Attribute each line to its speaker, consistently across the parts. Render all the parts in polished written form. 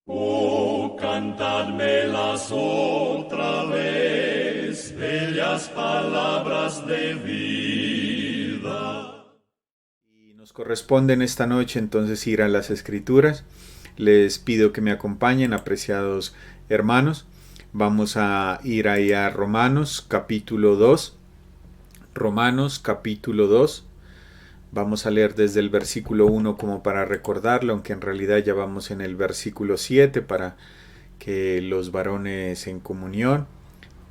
Speaker 1: Oh, cantadmelas otra vez, bellas palabras de vida.
Speaker 2: Y nos corresponde en esta noche entonces ir a las Escrituras. Les pido que me acompañen, apreciados hermanos. Vamos a ir ahí a Romanos capítulo 2. Romanos capítulo 2. Vamos a leer desde el versículo 1 como para recordarlo, aunque en realidad ya vamos en el versículo 7 para que los varones en comunión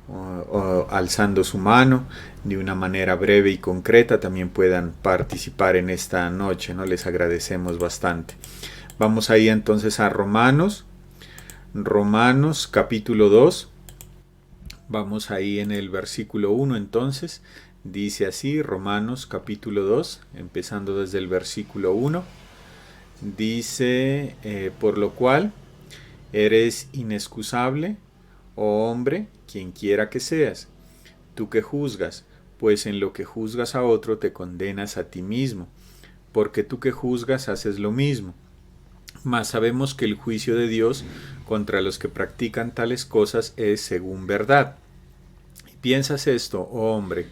Speaker 2: o alzando su mano de una manera breve y concreta también puedan participar en esta noche, ¿no? Les agradecemos bastante. Vamos ahí entonces a Romanos capítulo 2. Vamos ahí en el versículo 1 entonces. Dice así, Romanos capítulo 2, empezando desde el versículo 1. Dice, por lo cual eres inexcusable, oh hombre, quien quiera que seas, tú que juzgas, pues en lo que juzgas a otro te condenas a ti mismo, porque tú que juzgas haces lo mismo. Mas sabemos que el juicio de Dios contra los que practican tales cosas es según verdad. ¿Piensas esto, oh hombre,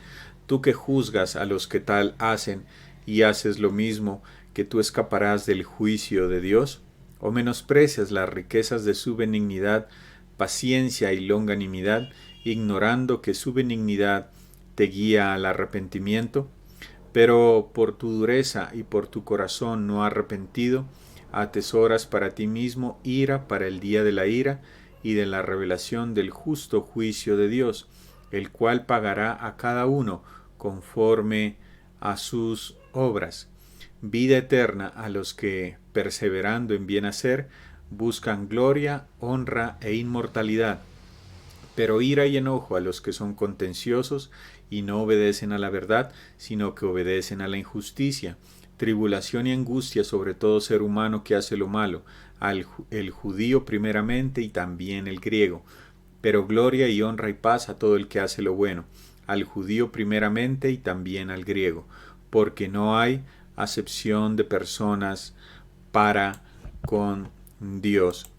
Speaker 2: tú que juzgas a los que tal hacen y haces lo mismo, que tú escaparás del juicio de Dios? ¿O menosprecias las riquezas de su benignidad, paciencia y longanimidad, ignorando que su benignidad te guía al arrepentimiento? Pero por tu dureza y por tu corazón no arrepentido, atesoras para ti mismo ira para el día de la ira y de la revelación del justo juicio de Dios, el cual pagará a cada uno conforme a sus obras. Vida eterna a los que, perseverando en bien hacer, buscan gloria, honra e inmortalidad, pero ira y enojo a los que son contenciosos y no obedecen a la verdad, sino que obedecen a la injusticia. Tribulación y angustia sobre todo ser humano que hace lo malo, el judío primeramente y también el griego. Pero gloria y honra y paz a todo el que hace lo bueno, al judío primeramente y también al griego, porque no hay acepción de personas para con Dios.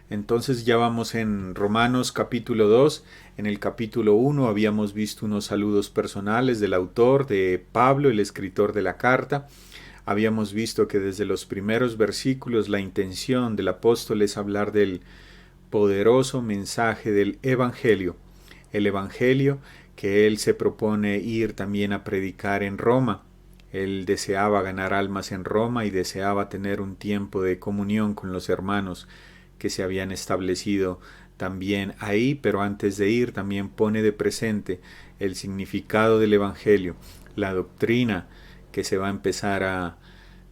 Speaker 2: Entonces ya vamos en Romanos capítulo 2. En el capítulo 1 habíamos visto unos saludos personales del autor, de Pablo, el escritor de la carta. Habíamos visto que desde los primeros versículos la intención del apóstol es hablar del poderoso mensaje del Evangelio. El Evangelio que él se propone ir también a predicar en Roma. Él deseaba ganar almas en Roma y deseaba tener un tiempo de comunión con los hermanos que se habían establecido también ahí, pero antes de ir también pone de presente el significado del Evangelio, la doctrina que se va a empezar a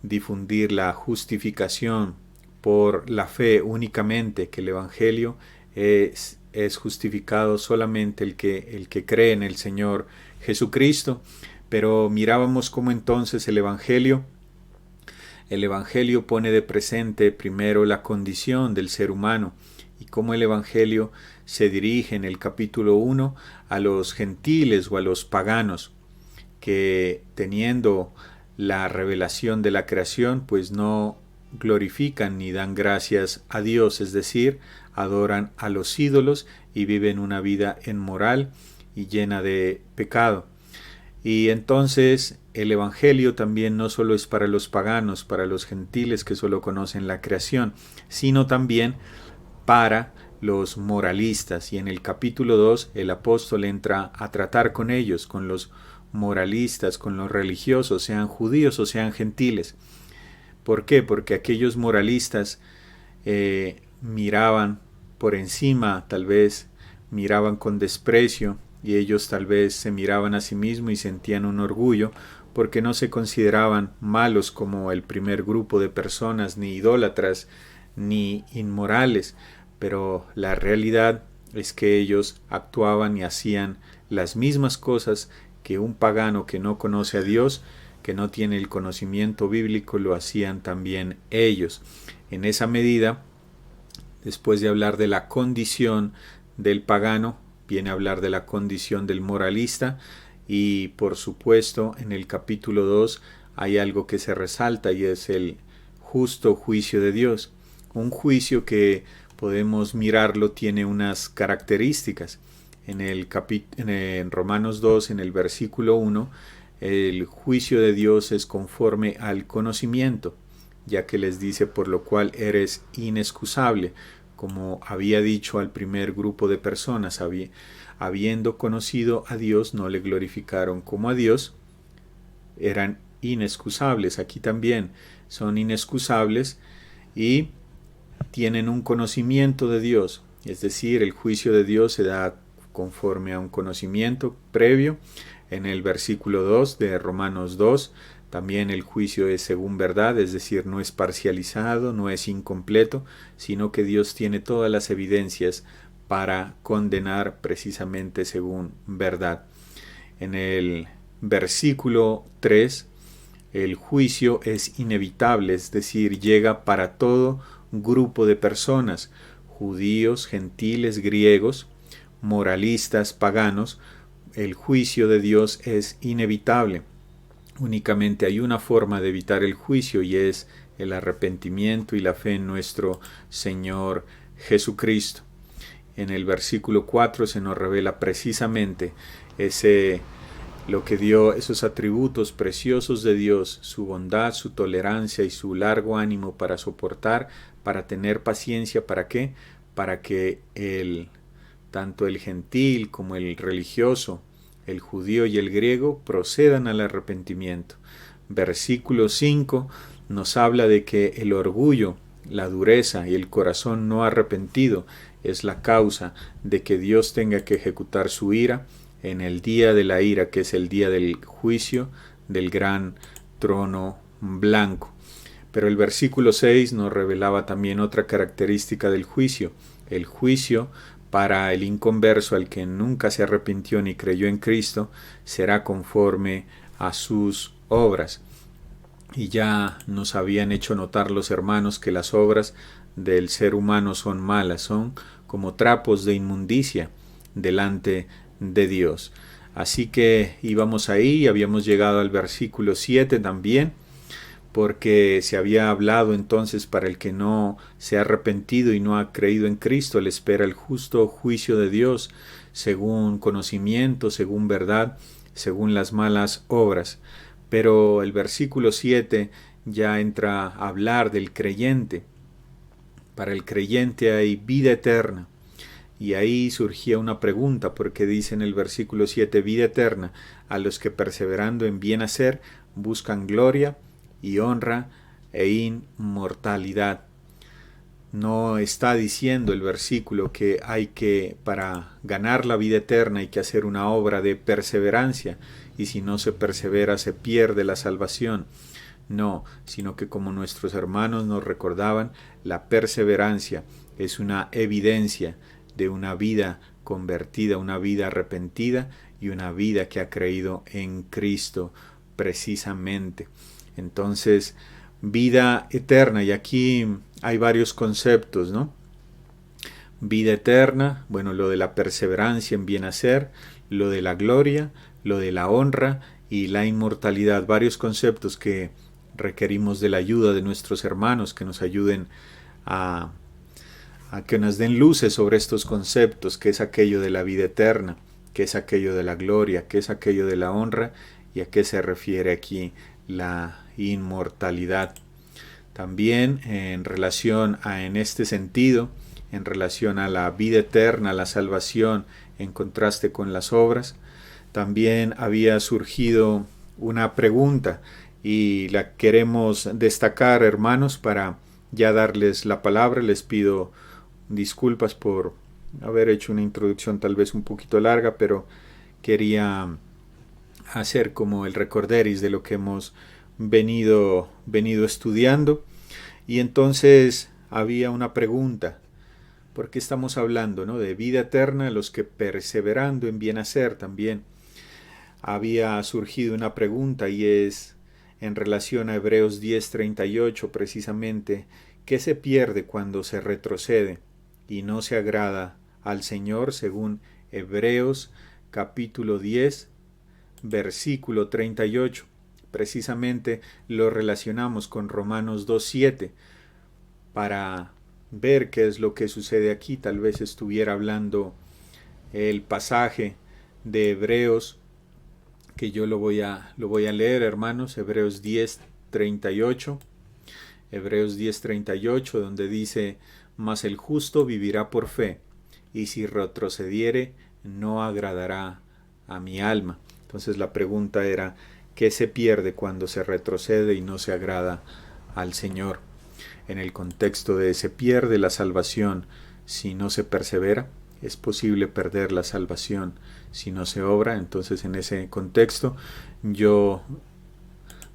Speaker 2: difundir, la justificación por la fe únicamente, que el Evangelio es justificado solamente el que cree en el Señor Jesucristo. Pero mirábamos cómo entonces el Evangelio pone de presente primero la condición del ser humano y cómo el Evangelio se dirige en el capítulo 1 a los gentiles o a los paganos que, teniendo la revelación de la creación, pues no glorifican ni dan gracias a Dios, es decir, adoran a los ídolos y viven una vida inmoral y llena de pecado. Y entonces el Evangelio también no solo es para los paganos, para los gentiles que solo conocen la creación, sino también para los moralistas. Y en el capítulo 2 el apóstol entra a tratar con ellos, con los moralistas, con los religiosos, sean judíos o sean gentiles. ¿Por qué? Porque aquellos moralistas miraban por encima, tal vez miraban con desprecio, y ellos tal vez se miraban a sí mismos y sentían un orgullo porque no se consideraban malos como el primer grupo de personas, ni idólatras, ni inmorales, pero la realidad es que ellos actuaban y hacían las mismas cosas que un pagano que no conoce a Dios, que no tiene el conocimiento bíblico, lo hacían también ellos. En esa medida, después de hablar de la condición del pagano, viene a hablar de la condición del moralista y por supuesto en el capítulo 2 hay algo que se resalta y es el justo juicio de Dios. un juicio que podemos mirarlo, tiene unas características. En Romanos 2, en el versículo 1, el juicio de Dios es conforme al conocimiento, ya que les dice: por lo cual eres inexcusable. Como había dicho al primer grupo de personas, habiendo conocido a Dios, no le glorificaron como a Dios, eran inexcusables. Aquí también son inexcusables y tienen un conocimiento de Dios, es decir, el juicio de Dios se da conforme a un conocimiento previo. En el versículo 2 de Romanos 2, también el juicio es según verdad, es decir, no es parcializado, no es incompleto, sino que Dios tiene todas las evidencias para condenar precisamente según verdad. En el versículo 3, el juicio es inevitable, es decir, llega para todo grupo de personas, judíos, gentiles, griegos, moralistas, paganos. El juicio de Dios es inevitable. Únicamente hay una forma de evitar el juicio, y es el arrepentimiento y la fe en nuestro Señor Jesucristo. En el versículo 4 se nos revela precisamente lo que dio, esos atributos preciosos de Dios, su bondad, su tolerancia y su largo ánimo para soportar, para tener paciencia. ¿Para qué? Para que tanto el gentil como el religioso, el judío y el griego, procedan al arrepentimiento. Versículo 5 nos habla de que el orgullo, la dureza y el corazón no arrepentido es la causa de que Dios tenga que ejecutar su ira en el día de la ira, que es el día del juicio del gran trono blanco. Pero el versículo 6 nos revelaba también otra característica del juicio. El juicio para el inconverso, al que nunca se arrepintió ni creyó en Cristo, será conforme a sus obras. Y ya nos habían hecho notar los hermanos que las obras del ser humano son malas, son como trapos de inmundicia delante de Dios. Así que íbamos ahí, habíamos llegado al versículo 7 también, porque se había hablado entonces: para el que no se ha arrepentido y no ha creído en Cristo, le espera el justo juicio de Dios, según conocimiento, según verdad, según las malas obras. Pero el versículo 7 ya entra a hablar del creyente. Para el creyente hay vida eterna. Y ahí surgía una pregunta, porque dice en el versículo 7: vida eterna a los que, perseverando en bien hacer, buscan gloria y honra e inmortalidad. No está diciendo el versículo que para ganar la vida eterna hay que hacer una obra de perseverancia, y si no se persevera se pierde la salvación. No, sino que, como nuestros hermanos nos recordaban, la perseverancia es una evidencia de una vida convertida, una vida arrepentida y una vida que ha creído en Cristo precisamente. Entonces, vida eterna, y aquí hay varios conceptos, ¿no? Vida eterna, bueno, lo de la perseverancia en bien hacer, lo de la gloria, lo de la honra y la inmortalidad, varios conceptos que requerimos de la ayuda de nuestros hermanos, que nos ayuden a que nos den luces sobre estos conceptos: qué es aquello de la vida eterna, qué es aquello de la gloria, qué es aquello de la honra, y a qué se refiere aquí la inmortalidad. También en este sentido, en relación a la vida eterna, la salvación, en contraste con las obras, también había surgido una pregunta, y la queremos destacar, hermanos, para ya darles la palabra. Les pido disculpas por haber hecho una introducción tal vez un poquito larga, pero quería hacer como el recorderis de lo que hemos venido estudiando. Y entonces había una pregunta: ¿por qué estamos hablando, ¿no?, de vida eterna, los que perseverando en bien hacer? También había surgido una pregunta, y es en relación a Hebreos 10:38 precisamente: ¿qué se pierde cuando se retrocede y no se agrada al Señor? Según Hebreos capítulo 10, versículo 38. Precisamente lo relacionamos con Romanos 2:7 para ver qué es lo que sucede aquí. Tal vez estuviera hablando el pasaje de Hebreos, que yo lo voy a leer, hermanos. Hebreos 10:38. Hebreos 10:38, donde dice: mas el justo vivirá por fe, y si retrocediere, no agradará a mi alma. Entonces la pregunta era, ¿qué se pierde cuando se retrocede y no se agrada al Señor? En el contexto de se pierde la salvación si no se persevera, es posible perder la salvación si no se obra. Entonces, en ese contexto, yo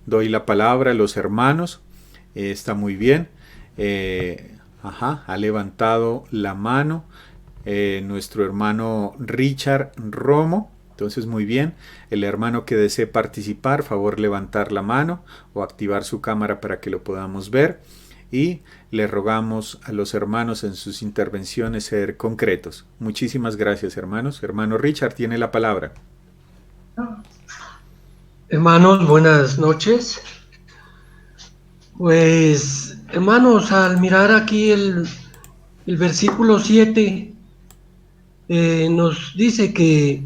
Speaker 2: doy la palabra a los hermanos. Está muy bien. Ha levantado la mano nuestro hermano Richard Romo. Entonces, muy bien. El hermano que desee participar, favor levantar la mano o activar su cámara para que lo podamos ver. Y le rogamos a los hermanos en sus intervenciones ser concretos. Muchísimas gracias, hermanos. Hermano Richard, tiene la palabra.
Speaker 3: Hermanos, buenas noches. Pues, hermanos, al mirar aquí el versículo 7, nos dice que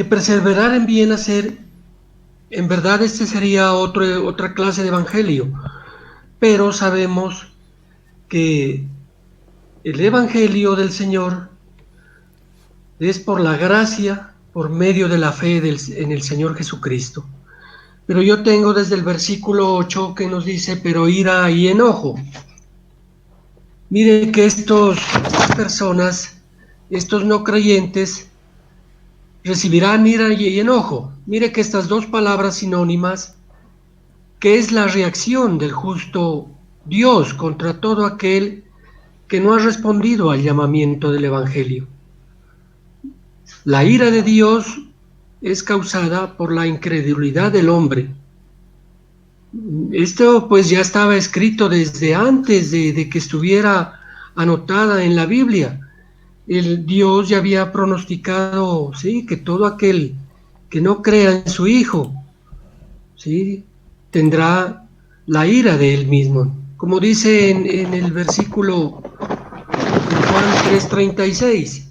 Speaker 3: perseverar en bien hacer, en verdad este sería otra clase de evangelio, pero sabemos que el evangelio del Señor es por la gracia, por medio de la fe en el Señor Jesucristo. Pero yo tengo desde el versículo 8 que nos dice, pero ira y enojo. Mire que estas personas, estos no creyentes, recibirán ira y enojo. Mire que estas dos palabras sinónimas, que es la reacción del justo Dios contra todo aquel que no ha respondido al llamamiento del Evangelio. La ira de Dios es causada por la incredulidad del hombre. Esto pues ya estaba escrito desde antes de que estuviera anotada en la Biblia. El Dios ya había pronosticado, ¿sí?, que todo aquel que no crea en su Hijo, ¿sí?, tendrá la ira de él mismo. Como dice en el versículo de Juan 3:36.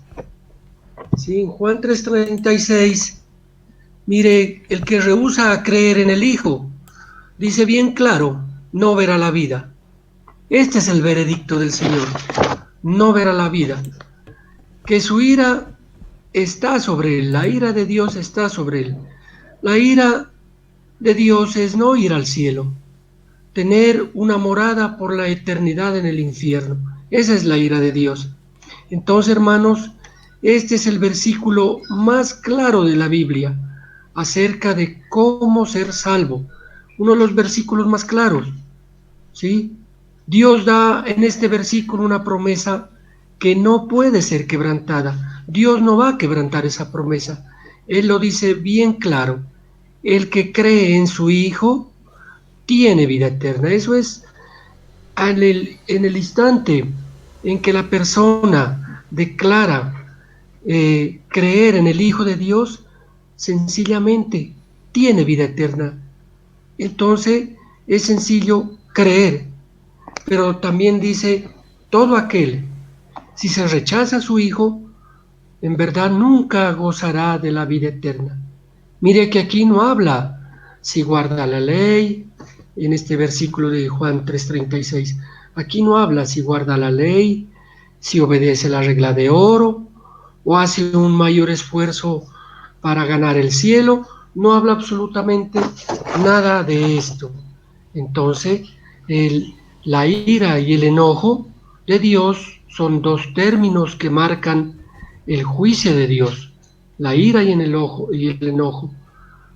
Speaker 3: Sí, en Juan 3:36, mire, el que rehúsa a creer en el Hijo, dice bien claro, no verá la vida. Este es el veredicto del Señor, no verá la vida. Que su ira está sobre él, la ira de Dios está sobre él. La ira de Dios es no ir al cielo, tener una morada por la eternidad en el infierno. Esa es la ira de Dios. Entonces, hermanos, este es el versículo más claro de la Biblia acerca de cómo ser salvo. Uno de los versículos más claros, ¿sí? Dios da en este versículo una promesa que no puede ser quebrantada. Dios no va a quebrantar esa promesa. Él lo dice bien claro. El que cree en su Hijo tiene vida eterna. Eso es en el instante en que la persona declara creer en el Hijo de Dios, sencillamente tiene vida eterna. Entonces es sencillo creer, pero también dice, todo aquel, si se rechaza a su Hijo, en verdad nunca gozará de la vida eterna. Mire que aquí no habla si guarda la ley, en este versículo de Juan 3:36, aquí no habla si guarda la ley, si obedece la regla de oro, o hace un mayor esfuerzo para ganar el cielo. No habla absolutamente nada de esto. Entonces, la ira y el enojo de Dios son dos términos que marcan el juicio de Dios. La ira y el enojo.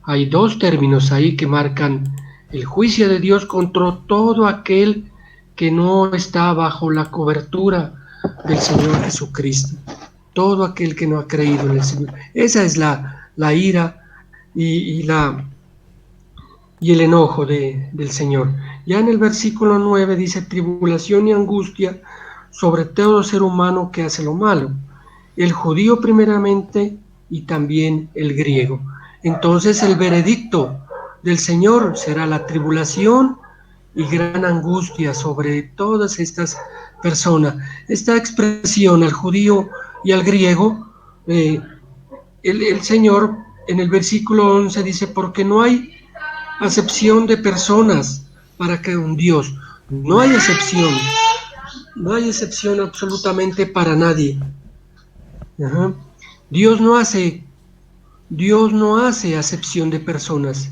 Speaker 3: Hay dos términos ahí que marcan el juicio de Dios contra todo aquel que no está bajo la cobertura del Señor Jesucristo. Todo aquel que no ha creído en el Señor. Esa es la ira y el enojo del Señor. Ya en el versículo 9 dice, tribulación y angustia sobre todo ser humano que hace lo malo, el judío primeramente y también el griego. Entonces el veredicto del Señor será la tribulación y gran angustia sobre todas estas personas. Esta expresión al judío y al griego, el Señor en el versículo 11 dice, porque no hay acepción de personas para que un Dios, no hay excepción, no hay excepción absolutamente para nadie. Ajá. Dios no hace acepción de personas,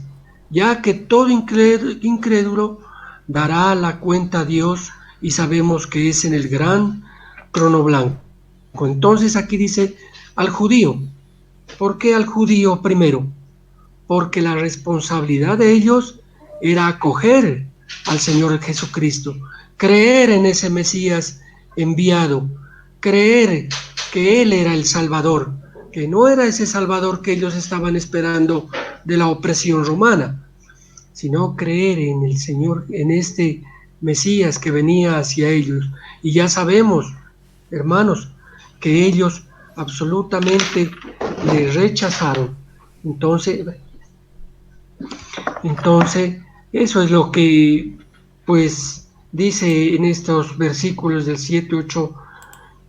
Speaker 3: ya que todo incrédulo dará la cuenta a Dios y sabemos que es en el gran trono blanco. Entonces aquí dice al judío. ¿Por qué al judío primero? Porque la responsabilidad de ellos era acoger al Señor Jesucristo, creer en ese Mesías enviado, creer que Él era el Salvador, que no era ese Salvador que ellos estaban esperando de la opresión romana, sino creer en el Señor, en este Mesías que venía hacia ellos. Y ya sabemos, hermanos, que ellos absolutamente le rechazaron. Entonces, eso es lo que, pues, dice en estos versículos del 7, 8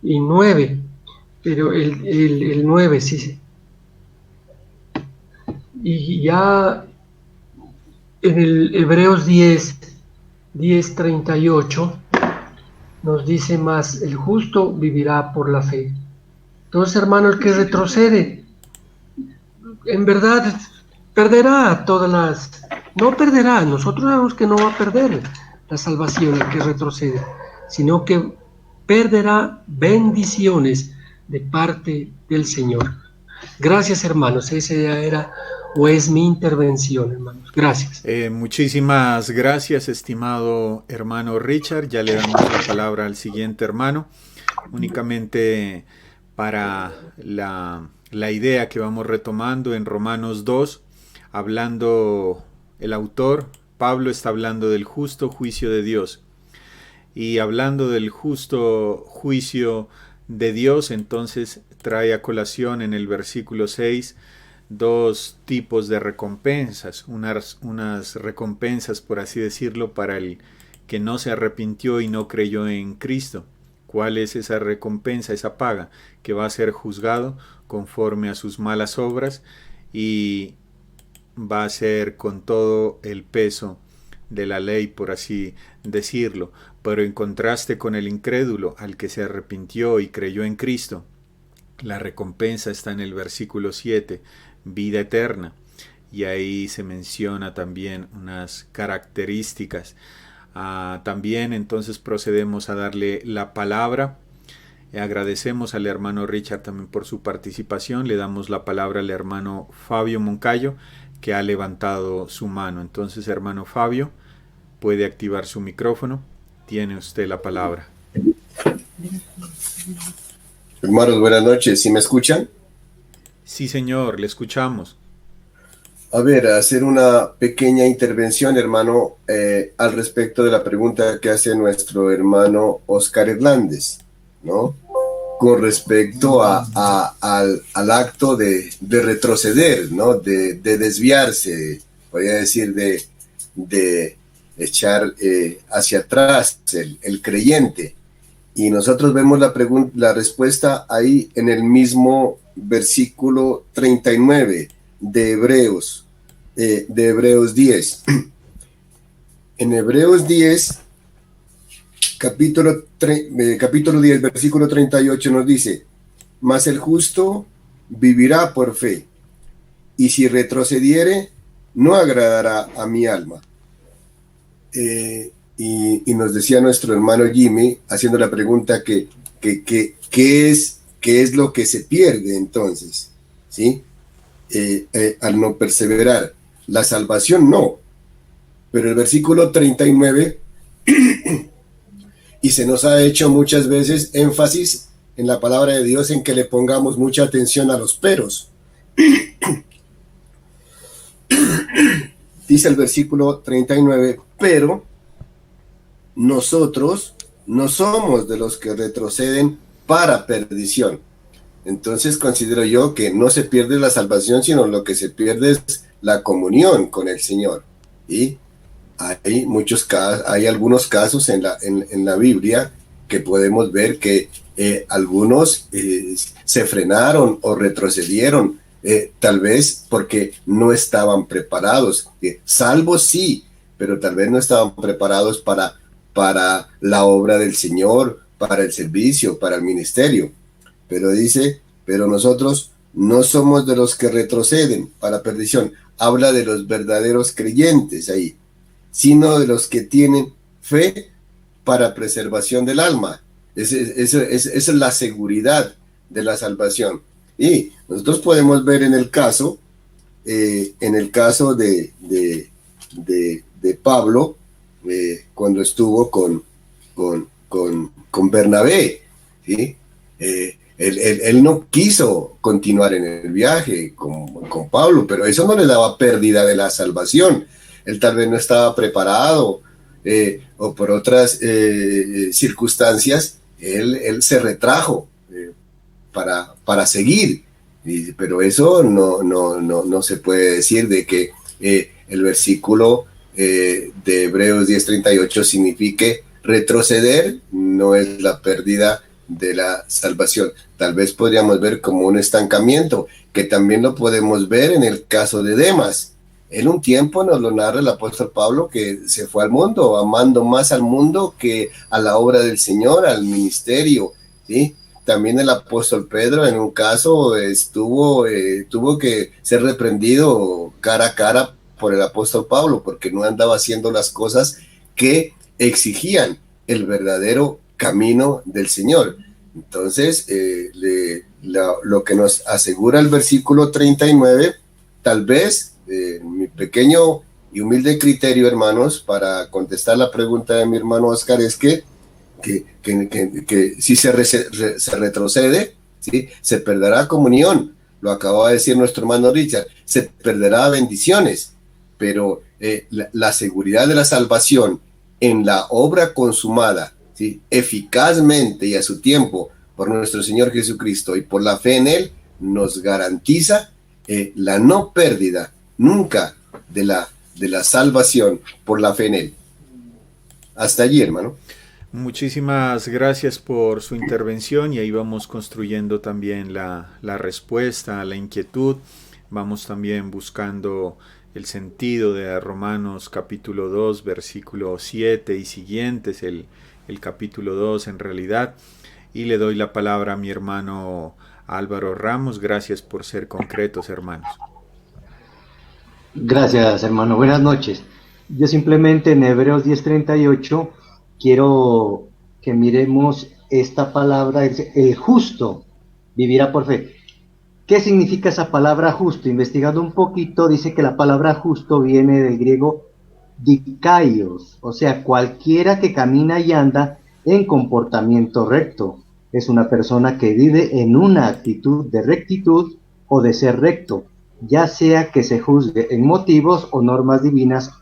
Speaker 3: y 9, pero el 9, sí. Y ya en el Hebreos 10:38, nos dice más, el justo vivirá por la fe. Entonces, hermano, el que retrocede, en verdad, perderá no perderá, nosotros sabemos que no va a perder la salvación el que retrocede, sino que perderá bendiciones de parte del Señor. Gracias, hermanos, esa era o es mi intervención, hermanos. Gracias.
Speaker 2: Muchísimas gracias, estimado hermano Richard. Ya le damos la palabra al siguiente hermano. Únicamente para la idea que vamos retomando en Romanos 2, hablando el autor, Pablo está hablando del justo juicio de Dios. Y hablando del justo juicio de Dios, entonces trae a colación en el versículo 6 dos tipos de recompensas, unas recompensas, por así decirlo, para el que no se arrepintió y no creyó en Cristo. ¿Cuál es esa recompensa, esa paga? Que va a ser juzgado conforme a sus malas obras y va a ser con todo el peso de la ley, por así decirlo. Pero en contraste con el incrédulo, al que se arrepintió y creyó en Cristo, la recompensa está en el versículo 7, vida eterna. Y ahí se menciona también unas características. También entonces procedemos a darle la palabra. Agradecemos al hermano Richard también por su participación. Le damos la palabra al hermano Fabio Moncayo, que ha levantado su mano. Entonces, hermano Fabio, puede activar su micrófono. Tiene usted la palabra.
Speaker 4: Hermanos, buenas noches. ¿Sí me escuchan?
Speaker 2: Sí, señor, le escuchamos.
Speaker 4: A ver, hacer una pequeña intervención, hermano, al respecto de la pregunta que hace nuestro hermano Oscar Hernández, ¿no? Con respecto al acto de retroceder, ¿no? De desviarse, podría decir, de echar hacia atrás el creyente. Y nosotros vemos la respuesta ahí en el mismo versículo 39 de Hebreos 10. En Hebreos 10, capítulo 10, versículo 38 nos dice, mas el justo vivirá por fe, y si retrocediere, no agradará a mi alma. Y nos decía nuestro hermano Jimmy, haciendo la pregunta ¿qué es lo que se pierde entonces? ¿Sí? Al no perseverar. La salvación no. Pero el versículo 39, y se nos ha hecho muchas veces énfasis en la palabra de Dios en que le pongamos mucha atención a los peros. Dice el versículo 39, pero nosotros no somos de los que retroceden para perdición. Entonces considero yo que no se pierde la salvación, sino lo que se pierde es la comunión con el Señor. ¿Sí? hay muchos casos, hay algunos casos en la Biblia que podemos ver que algunos se frenaron o retrocedieron, tal vez porque no estaban preparados, salvos sí, pero tal vez no estaban preparados para la obra del Señor, para el servicio, para el ministerio. Pero dice, pero nosotros no somos de los que retroceden para perdición. Habla de los verdaderos creyentes ahí, sino de los que tienen fe para preservación del alma. Esa es la seguridad de la salvación. Y nosotros podemos ver en el caso de Pablo, cuando estuvo con Bernabé, ¿sí? Él no quiso continuar en el viaje con Pablo, pero eso no le daba pérdida de la salvación. Él tal vez no estaba preparado, o por otras circunstancias, él se retrajo para seguir. Pero eso no se puede decir de que el versículo de Hebreos 10:38 signifique retroceder, no es la pérdida de la salvación. Tal vez podríamos ver como un estancamiento, que también lo podemos ver en el caso de Demas. En un tiempo nos lo narra el apóstol Pablo, que se fue al mundo, amando más al mundo que a la obra del Señor, al ministerio, ¿sí? También el apóstol Pedro en un caso tuvo que ser reprendido cara a cara por el apóstol Pablo, porque no andaba haciendo las cosas que exigían el verdadero camino del Señor. Entonces, lo que nos asegura el versículo 39, tal vez, mi pequeño y humilde criterio, hermanos, para contestar la pregunta de mi hermano Oscar, es que si se retrocede, ¿sí?, se perderá comunión. Lo acaba de decir nuestro hermano Richard, se perderá bendiciones, pero la seguridad de la salvación en la obra consumada, ¿sí?, eficazmente y a su tiempo por nuestro Señor Jesucristo y por la fe en Él, nos garantiza la no pérdida nunca de la salvación por la fe en Él. Hasta allí, hermano.
Speaker 2: Muchísimas gracias por su intervención, y ahí vamos construyendo también la respuesta a la inquietud. Vamos también buscando el sentido de Romanos capítulo 2, versículo 7 y siguientes, el capítulo 2 en realidad. Y le doy la palabra a mi hermano Álvaro Ramos. Gracias por ser concretos, hermanos.
Speaker 5: Gracias, hermano. Buenas noches. Yo simplemente en Hebreos 10:38 quiero que miremos esta palabra, el justo vivirá por fe. ¿Qué significa esa palabra justo? Investigando un poquito, dice que la palabra justo viene del griego dikaios, o sea, cualquiera que camina y anda en comportamiento recto. Es una persona que vive en una actitud de rectitud o de ser recto, ya sea que se juzgue en motivos o normas divinas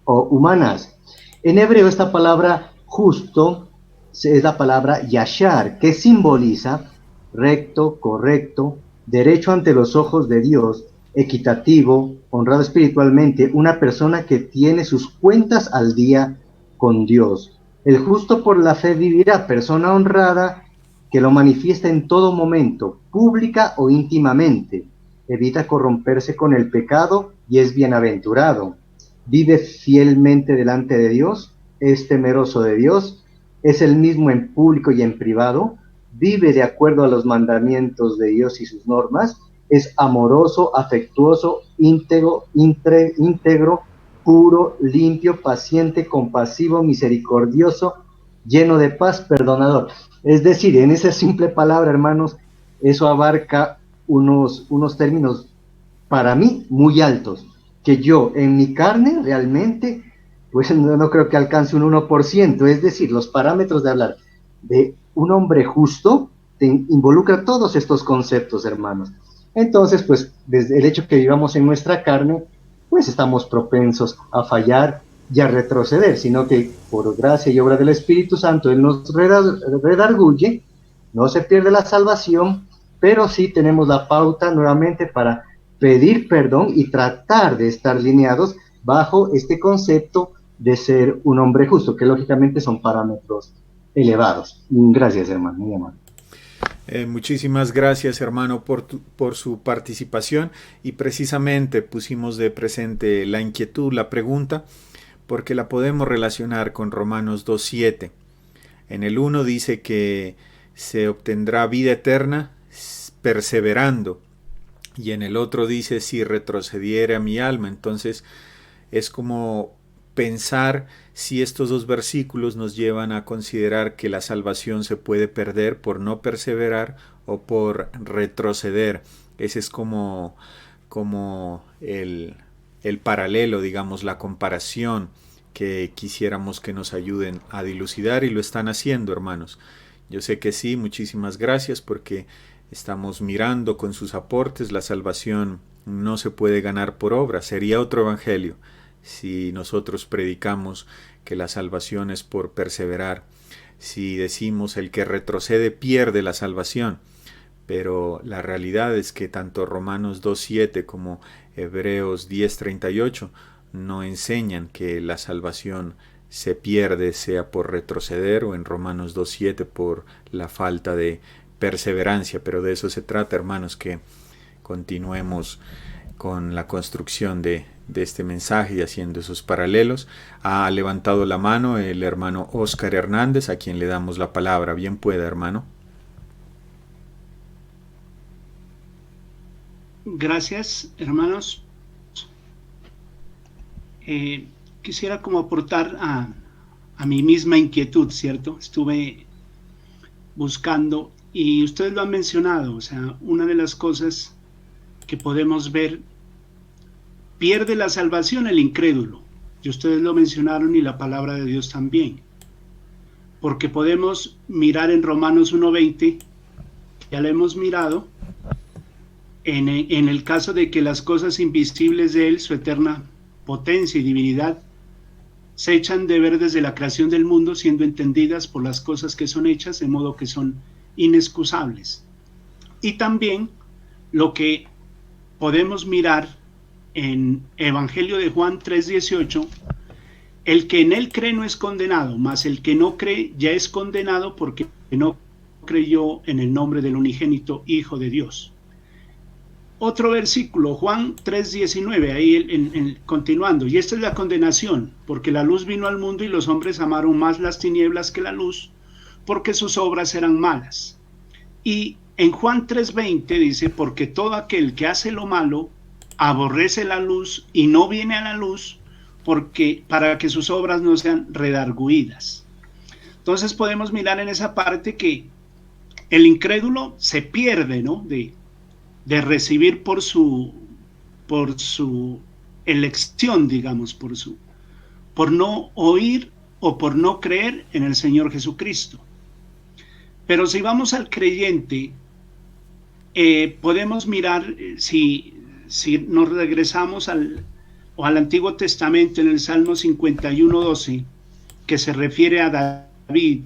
Speaker 5: o humanas. En hebreo esta palabra justo es la palabra yashar, que simboliza recto, correcto, derecho ante los ojos de Dios, equitativo, honrado espiritualmente, una persona que tiene sus cuentas al día con Dios. El justo por la fe vivirá, persona honrada que lo manifiesta en todo momento, pública o íntimamente, evita corromperse con el pecado y es bienaventurado. Vive fielmente delante de Dios, es temeroso de Dios, es el mismo en público y en privado, vive de acuerdo a los mandamientos de Dios y sus normas, es amoroso, afectuoso, íntegro, puro, limpio, paciente, compasivo, misericordioso, lleno de paz, perdonador. Es decir, en esa simple palabra, hermanos, eso abarca unos términos para mí muy altos, que yo en mi carne realmente, pues no creo que alcance un 1%, es decir, los parámetros de hablar de un hombre justo involucra todos estos conceptos, hermanos. Entonces, pues, desde el hecho que vivamos en nuestra carne, pues estamos propensos a fallar y a retroceder, sino que por gracia y obra del Espíritu Santo Él nos redarguye, no se pierde la salvación, pero sí tenemos la pauta nuevamente para pedir perdón y tratar de estar lineados bajo este concepto de ser un hombre justo, que lógicamente son parámetros elevados. Gracias, hermano, muy amable.
Speaker 2: Muchísimas gracias, hermano, por su participación, y precisamente pusimos de presente la inquietud, la pregunta, porque la podemos relacionar con Romanos 2:7. En el 1 dice que se obtendrá vida eterna perseverando, y en el otro dice si retrocediera mi alma. Entonces es como pensar si estos dos versículos nos llevan a considerar que la salvación se puede perder por no perseverar o por retroceder. Ese es como el paralelo, digamos, la comparación que quisiéramos que nos ayuden a dilucidar, y lo están haciendo, hermanos. Yo sé que sí, muchísimas gracias, porque estamos mirando con sus aportes. La salvación no se puede ganar por obra. Sería otro evangelio si nosotros predicamos que la salvación es por perseverar. Si decimos el que retrocede pierde la salvación. Pero la realidad es que tanto Romanos 2:7 como Hebreos 10:38 no enseñan que la salvación se pierde, sea por retroceder, o en Romanos 2:7 por la falta de perseverancia. Pero de eso se trata, hermanos, que continuemos con la construcción de este mensaje y haciendo esos paralelos. Ha levantado la mano el hermano Óscar Hernández, a quien le damos la palabra. Bien pueda, hermano.
Speaker 6: Gracias, hermanos. Quisiera como aportar a mi misma inquietud, ¿cierto? Estuve buscando, y ustedes lo han mencionado, o sea, una de las cosas que podemos ver, pierde la salvación el incrédulo, y ustedes lo mencionaron, y la palabra de Dios también, porque podemos mirar en Romanos 1:20, ya lo hemos mirado, en el caso de que las cosas invisibles de Él, su eterna potencia y divinidad, se echan de ver desde la creación del mundo, siendo entendidas por las cosas que son hechas, de modo que son inexcusables. Y también lo que podemos mirar en Evangelio de Juan 3:18, el que en Él cree no es condenado, mas el que no cree ya es condenado porque no creyó en el nombre del unigénito Hijo de Dios. Otro versículo, Juan 3:19, ahí continuando, y esta es la condenación, porque la luz vino al mundo y los hombres amaron más las tinieblas que la luz, porque sus obras eran malas. Y en Juan 3:20 dice, porque todo aquel que hace lo malo aborrece la luz y no viene a la luz, para que sus obras no sean redargüidas. Entonces podemos mirar en esa parte que el incrédulo se pierde, ¿no?, de recibir por su elección, digamos, por no oír o por no creer en el Señor Jesucristo. Pero si vamos al creyente, podemos mirar, si nos regresamos al Antiguo Testamento, en el Salmo 51:12, que se refiere a David,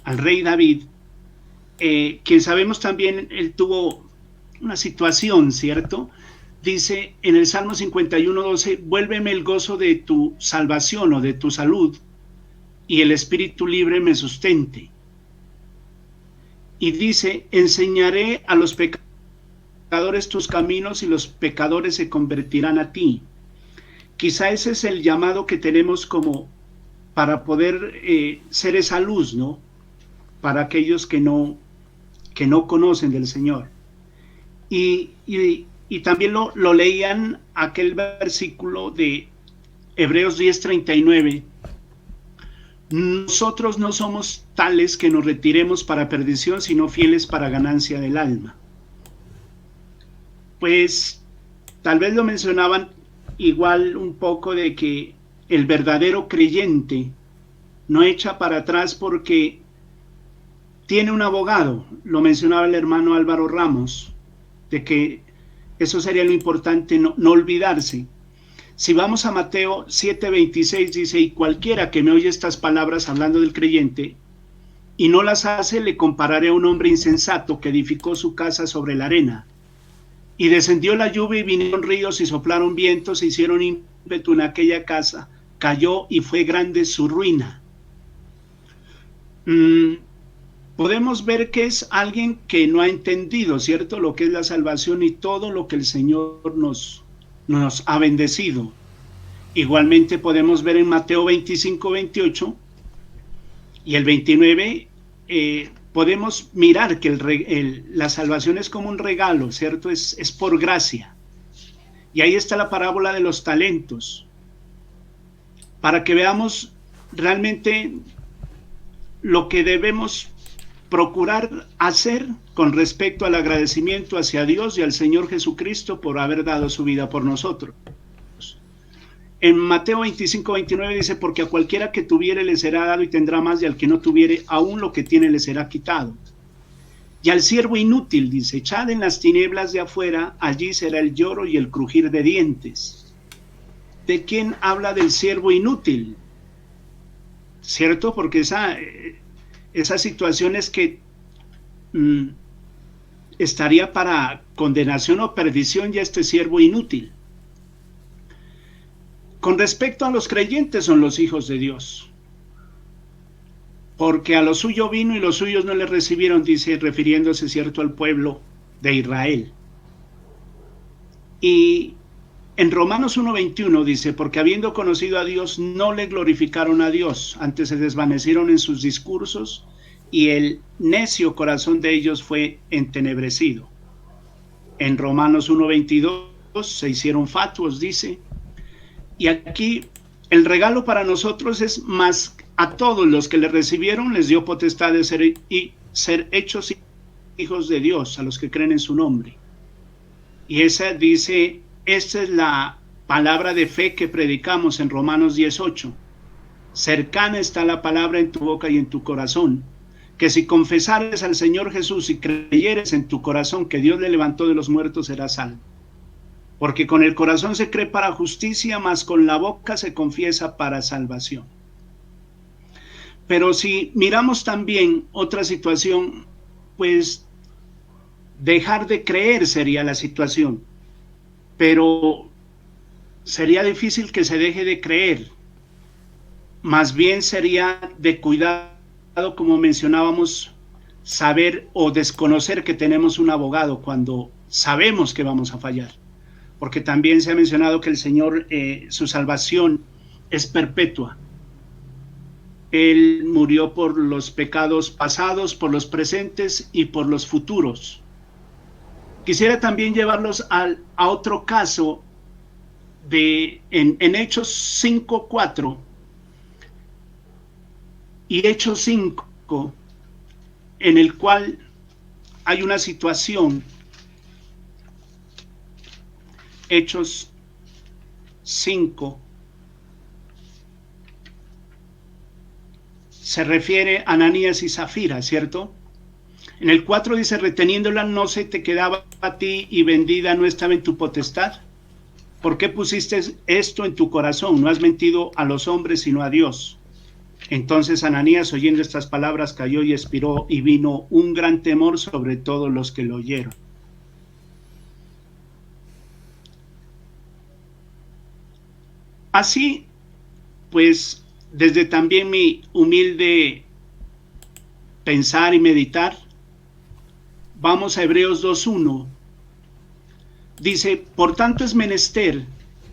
Speaker 6: al rey David, quien sabemos también él tuvo una situación, ¿cierto? Dice en el Salmo 51:12, vuélveme el gozo de tu salvación o de tu salud, y el espíritu libre me sustente. Y dice, enseñaré a los pecadores tus caminos y los pecadores se convertirán a ti. Quizá ese es el llamado que tenemos como para poder ser esa luz, ¿no?, para aquellos que no conocen del Señor. Y también lo leían aquel versículo de Hebreos 10:39. Nosotros no somos tales que nos retiremos para perdición, sino fieles para ganancia del alma. Pues tal vez lo mencionaban igual un poco de que el verdadero creyente no echa para atrás porque tiene un abogado. Lo mencionaba el hermano Álvaro Ramos, de que eso sería lo importante, no olvidarse. Si vamos a Mateo 7:26, dice, y cualquiera que me oye estas palabras hablando del creyente y no las hace, le compararé a un hombre insensato que edificó su casa sobre la arena. Y descendió la lluvia y vinieron ríos y soplaron vientos e hicieron ímpetu en aquella casa, cayó y fue grande su ruina. Podemos ver que es alguien que no ha entendido, ¿cierto?, lo que es la salvación y todo lo que el Señor nos ha bendecido. Igualmente podemos ver en Mateo 25, 28 y el 29, podemos mirar que la salvación es como un regalo, ¿cierto? Es por gracia. Y ahí está la parábola de los talentos, para que veamos realmente lo que debemos procurar hacer con respecto al agradecimiento hacia Dios y al Señor Jesucristo por haber dado su vida por nosotros. En Mateo 25, 29 dice, porque a cualquiera que tuviere le será dado y tendrá más, y al que no tuviere, aún lo que tiene le será quitado. Y al siervo inútil dice, echad en las tinieblas de afuera, allí será el lloro y el crujir de dientes. ¿De quién habla del siervo inútil? ¿Cierto? Porque esa situación es que estaría para condenación o perdición ya este siervo inútil. Con respecto a los creyentes, son los hijos de Dios, porque a lo suyo vino y los suyos no le recibieron, dice, refiriéndose, cierto, al pueblo de Israel. Y en Romanos 1:21 dice, porque habiendo conocido a Dios, no le glorificaron a Dios, antes se desvanecieron en sus discursos, y el necio corazón de ellos fue entenebrecido. En Romanos 1:22 se hicieron fatuos, dice. Y aquí el regalo para nosotros es más: a todos los que le recibieron les dio potestad de ser hechos hijos de Dios, a los que creen en su nombre. Y esta es la palabra de fe que predicamos en Romanos 10:8. Cercana está la palabra en tu boca y en tu corazón, que si confesares al Señor Jesús y creyeres en tu corazón que Dios le levantó de los muertos, serás salvo. Porque con el corazón se cree para justicia, mas con la boca se confiesa para salvación. Pero si miramos también otra situación, pues dejar de creer sería la situación. Pero sería difícil que se deje de creer. Más bien sería de cuidado, como mencionábamos, saber o desconocer que tenemos un abogado cuando sabemos que vamos a fallar. Porque también se ha mencionado que el Señor, su salvación es perpetua. Él murió por los pecados pasados, por los presentes y por los futuros. Quisiera también llevarlos a otro caso en Hechos 5:4 y Hechos 5, en el cual hay una situación. Hechos 5 se refiere a Ananías y Zafira, ¿cierto? En el 4 dice, reteniéndola no se te quedaba a ti y vendida no estaba en tu potestad. ¿Por qué pusiste esto en tu corazón? No has mentido a los hombres sino a Dios. Entonces Ananías, oyendo estas palabras, cayó y expiró, y vino un gran temor sobre todos los que lo oyeron. Así, pues, desde también mi humilde pensar y meditar, vamos a Hebreos 2:1. Dice, por tanto es menester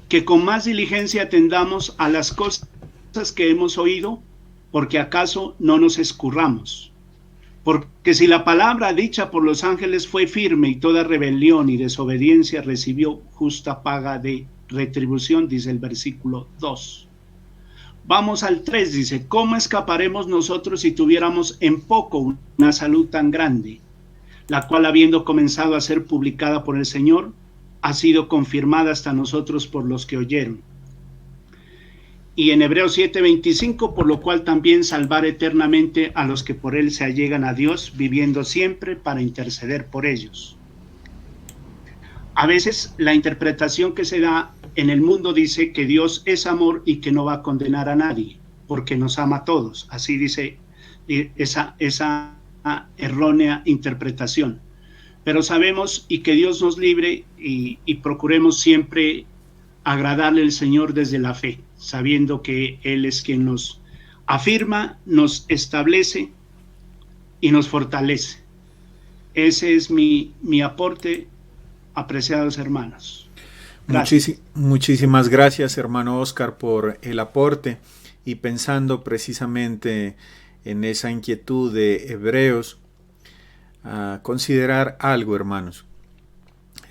Speaker 6: que con más diligencia atendamos a las cosas que hemos oído, porque acaso no nos escurramos. Porque si la palabra dicha por los ángeles fue firme y toda rebelión y desobediencia recibió justa paga de retribución, dice el versículo 2. Vamos al 3, dice, ¿cómo escaparemos nosotros si tuviéramos en poco una salud tan grande, la cual habiendo comenzado a ser publicada por el Señor, ha sido confirmada hasta nosotros por los que oyeron? Y en Hebreos 7:25, por lo cual también salvar eternamente a los que por él se allegan a Dios, viviendo siempre para interceder por ellos. A veces la interpretación que se da en el mundo dice que Dios es amor y que no va a condenar a nadie, porque nos ama a todos. Así dice esa errónea interpretación. Pero sabemos, y que Dios nos libre y procuremos siempre agradarle al Señor desde la fe, sabiendo que Él es quien nos afirma, nos establece y nos fortalece. Ese es mi aporte, apreciados hermanos.
Speaker 2: Muchísimas gracias, hermano Oscar, por el aporte, y pensando precisamente en esa inquietud de Hebreos, a considerar algo, hermanos.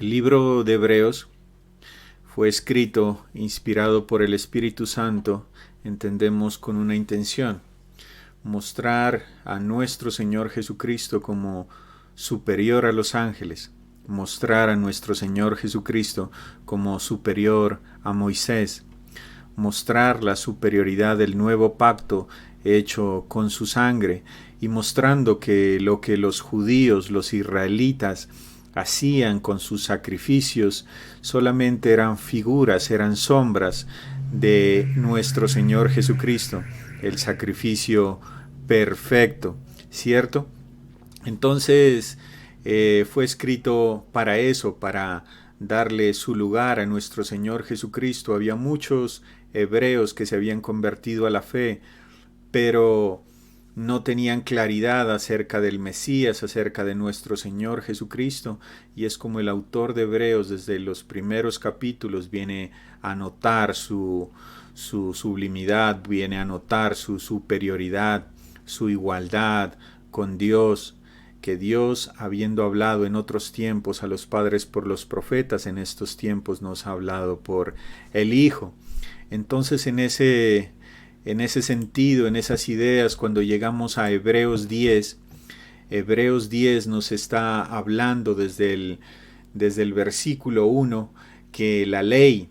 Speaker 2: El libro de Hebreos fue escrito, inspirado por el Espíritu Santo, entendemos con una intención: mostrar a nuestro Señor Jesucristo como superior a los ángeles, mostrar a nuestro Señor Jesucristo como superior a Moisés, mostrar la superioridad del nuevo pacto hecho con su sangre, y mostrando que lo que los judíos, los israelitas, hacían con sus sacrificios solamente eran figuras, eran sombras de nuestro Señor Jesucristo, el sacrificio perfecto, ¿cierto? Entonces fue escrito para eso, para darle su lugar a nuestro Señor Jesucristo. Había muchos hebreos que se habían convertido a la fe, pero no tenían claridad acerca del Mesías, acerca de nuestro Señor Jesucristo, y es como el autor de Hebreos desde los primeros capítulos viene a notar su sublimidad, viene a notar su superioridad, su igualdad con Dios, que Dios, habiendo hablado en otros tiempos a los padres por los profetas, en estos tiempos nos ha hablado por el Hijo. Entonces en ese sentido, en esas ideas, cuando llegamos a Hebreos 10 nos está hablando desde el versículo 1 que la ley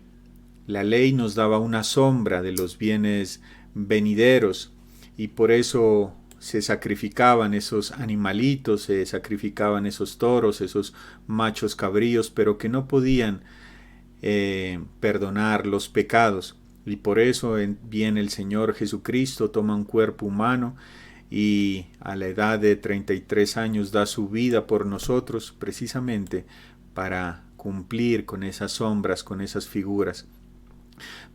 Speaker 2: nos daba una sombra de los bienes venideros, y por eso se sacrificaban esos animalitos, se sacrificaban esos toros, esos machos cabríos, pero que no podían perdonar los pecados. Y por eso viene el Señor Jesucristo, toma un cuerpo humano y a la edad de 33 años da su vida por nosotros, precisamente para cumplir con esas sombras, con esas figuras.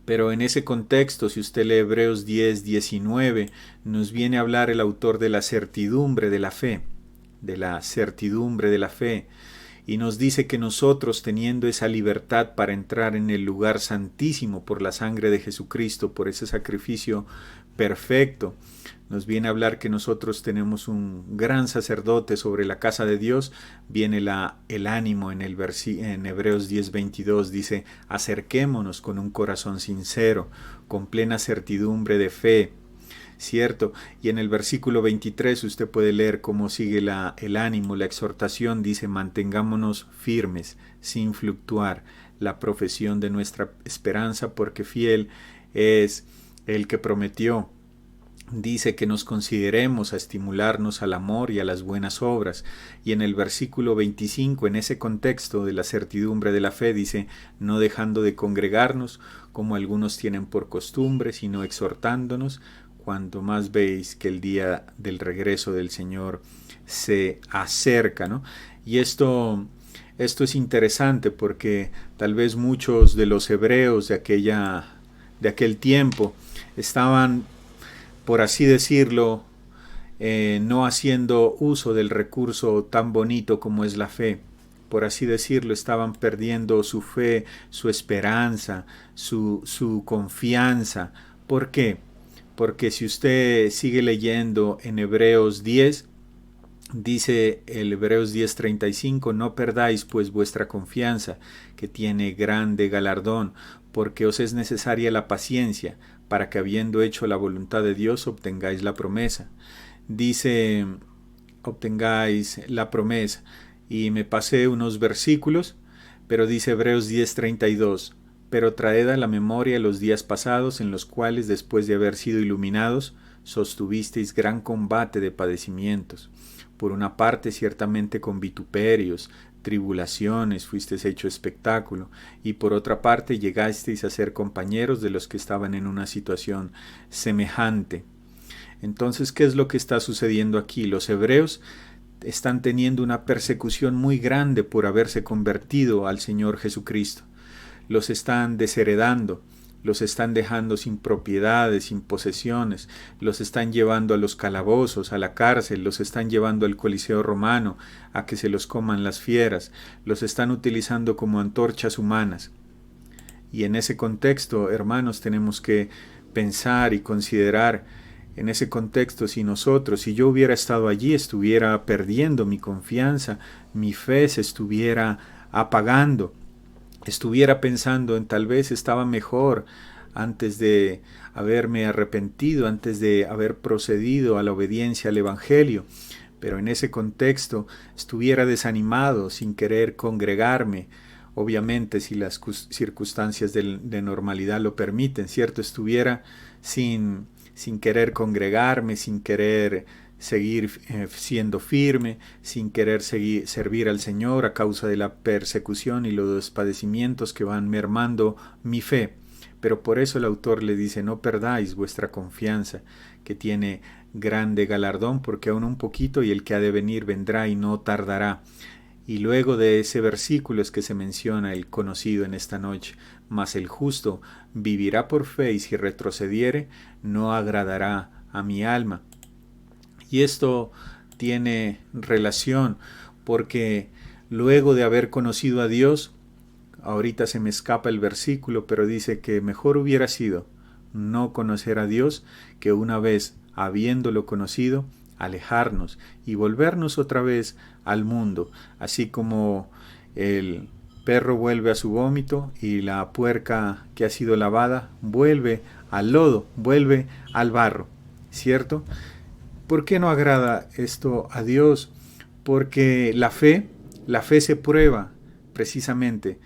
Speaker 2: Pero en ese contexto, si usted lee Hebreos 10, 19, nos viene a hablar el autor de la certidumbre de la fe, y nos dice que nosotros, teniendo esa libertad para entrar en el lugar santísimo por la sangre de Jesucristo, por ese sacrificio perfecto, nos viene a hablar que nosotros tenemos un gran sacerdote sobre la casa de Dios. Viene el ánimo en Hebreos 10:22, dice: acerquémonos con un corazón sincero, con plena certidumbre de fe, ¿cierto? Y en el versículo 23 usted puede leer cómo sigue el ánimo, la exhortación, dice: mantengámonos firmes, sin fluctuar, la profesión de nuestra esperanza, porque fiel es el que prometió. Dice que nos consideremos a estimularnos al amor y a las buenas obras. Y en el versículo 25, en ese contexto de la certidumbre de la fe, dice: no dejando de congregarnos, como algunos tienen por costumbre, sino exhortándonos, cuanto más veis que el día del regreso del Señor se acerca, ¿no? Y esto es interesante, porque tal vez muchos de los hebreos de aquel tiempo estaban, por así decirlo, no haciendo uso del recurso tan bonito como es la fe. Por así decirlo, estaban perdiendo su fe, su esperanza, su confianza. ¿Por qué? Porque si usted sigue leyendo en Hebreos 10, dice el Hebreos 10:35: no perdáis pues vuestra confianza, que tiene grande galardón, porque os es necesaria la paciencia, para que habiendo hecho la voluntad de Dios obtengáis la promesa. Dice: obtengáis la promesa. Y me pasé unos versículos, pero dice Hebreos 10:32: pero traed a la memoria los días pasados, en los cuales, después de haber sido iluminados, sostuvisteis gran combate de padecimientos. Por una parte, ciertamente con vituperios, tribulaciones, fuisteis hecho espectáculo, y por otra parte llegasteis a ser compañeros de los que estaban en una situación semejante. Entonces, ¿qué es lo que está sucediendo aquí? Los hebreos están teniendo una persecución muy grande por haberse convertido al Señor Jesucristo. los están desheredando, los están dejando sin propiedades, sin posesiones, los están llevando a los calabozos, a la cárcel, los están llevando al Coliseo romano a que se los coman las fieras, los están utilizando como antorchas humanas. Y en ese contexto, hermanos, tenemos que pensar y considerar en ese contexto, si yo hubiera estado allí, estuviera perdiendo mi confianza, mi fe se estuviera apagando, estuviera pensando en tal vez estaba mejor antes de haberme arrepentido, antes de haber procedido a la obediencia al Evangelio, pero en ese contexto estuviera desanimado, sin querer congregarme, obviamente si las circunstancias de normalidad lo permiten, ¿cierto? Estuviera sin querer congregarme, sin querer seguir siendo firme, sin querer servir al Señor a causa de la persecución y los padecimientos que van mermando mi fe. Pero por eso el autor le dice, no perdáis vuestra confianza, que tiene grande galardón, porque aún un poquito y el que ha de venir vendrá y no tardará. Y luego de ese versículo es que se menciona el conocido en esta noche, mas el justo vivirá por fe y si retrocediere no agradará a mi alma. Y esto tiene relación porque luego de haber conocido a Dios, ahorita se me escapa el versículo, pero dice que mejor hubiera sido no conocer a Dios que una vez habiéndolo conocido, alejarnos y volvernos otra vez al mundo, así como el perro vuelve a su vómito y la puerca que ha sido lavada vuelve al lodo, vuelve al barro, ¿cierto? ¿Por qué no agrada esto a Dios? Porque la fe se prueba precisamente,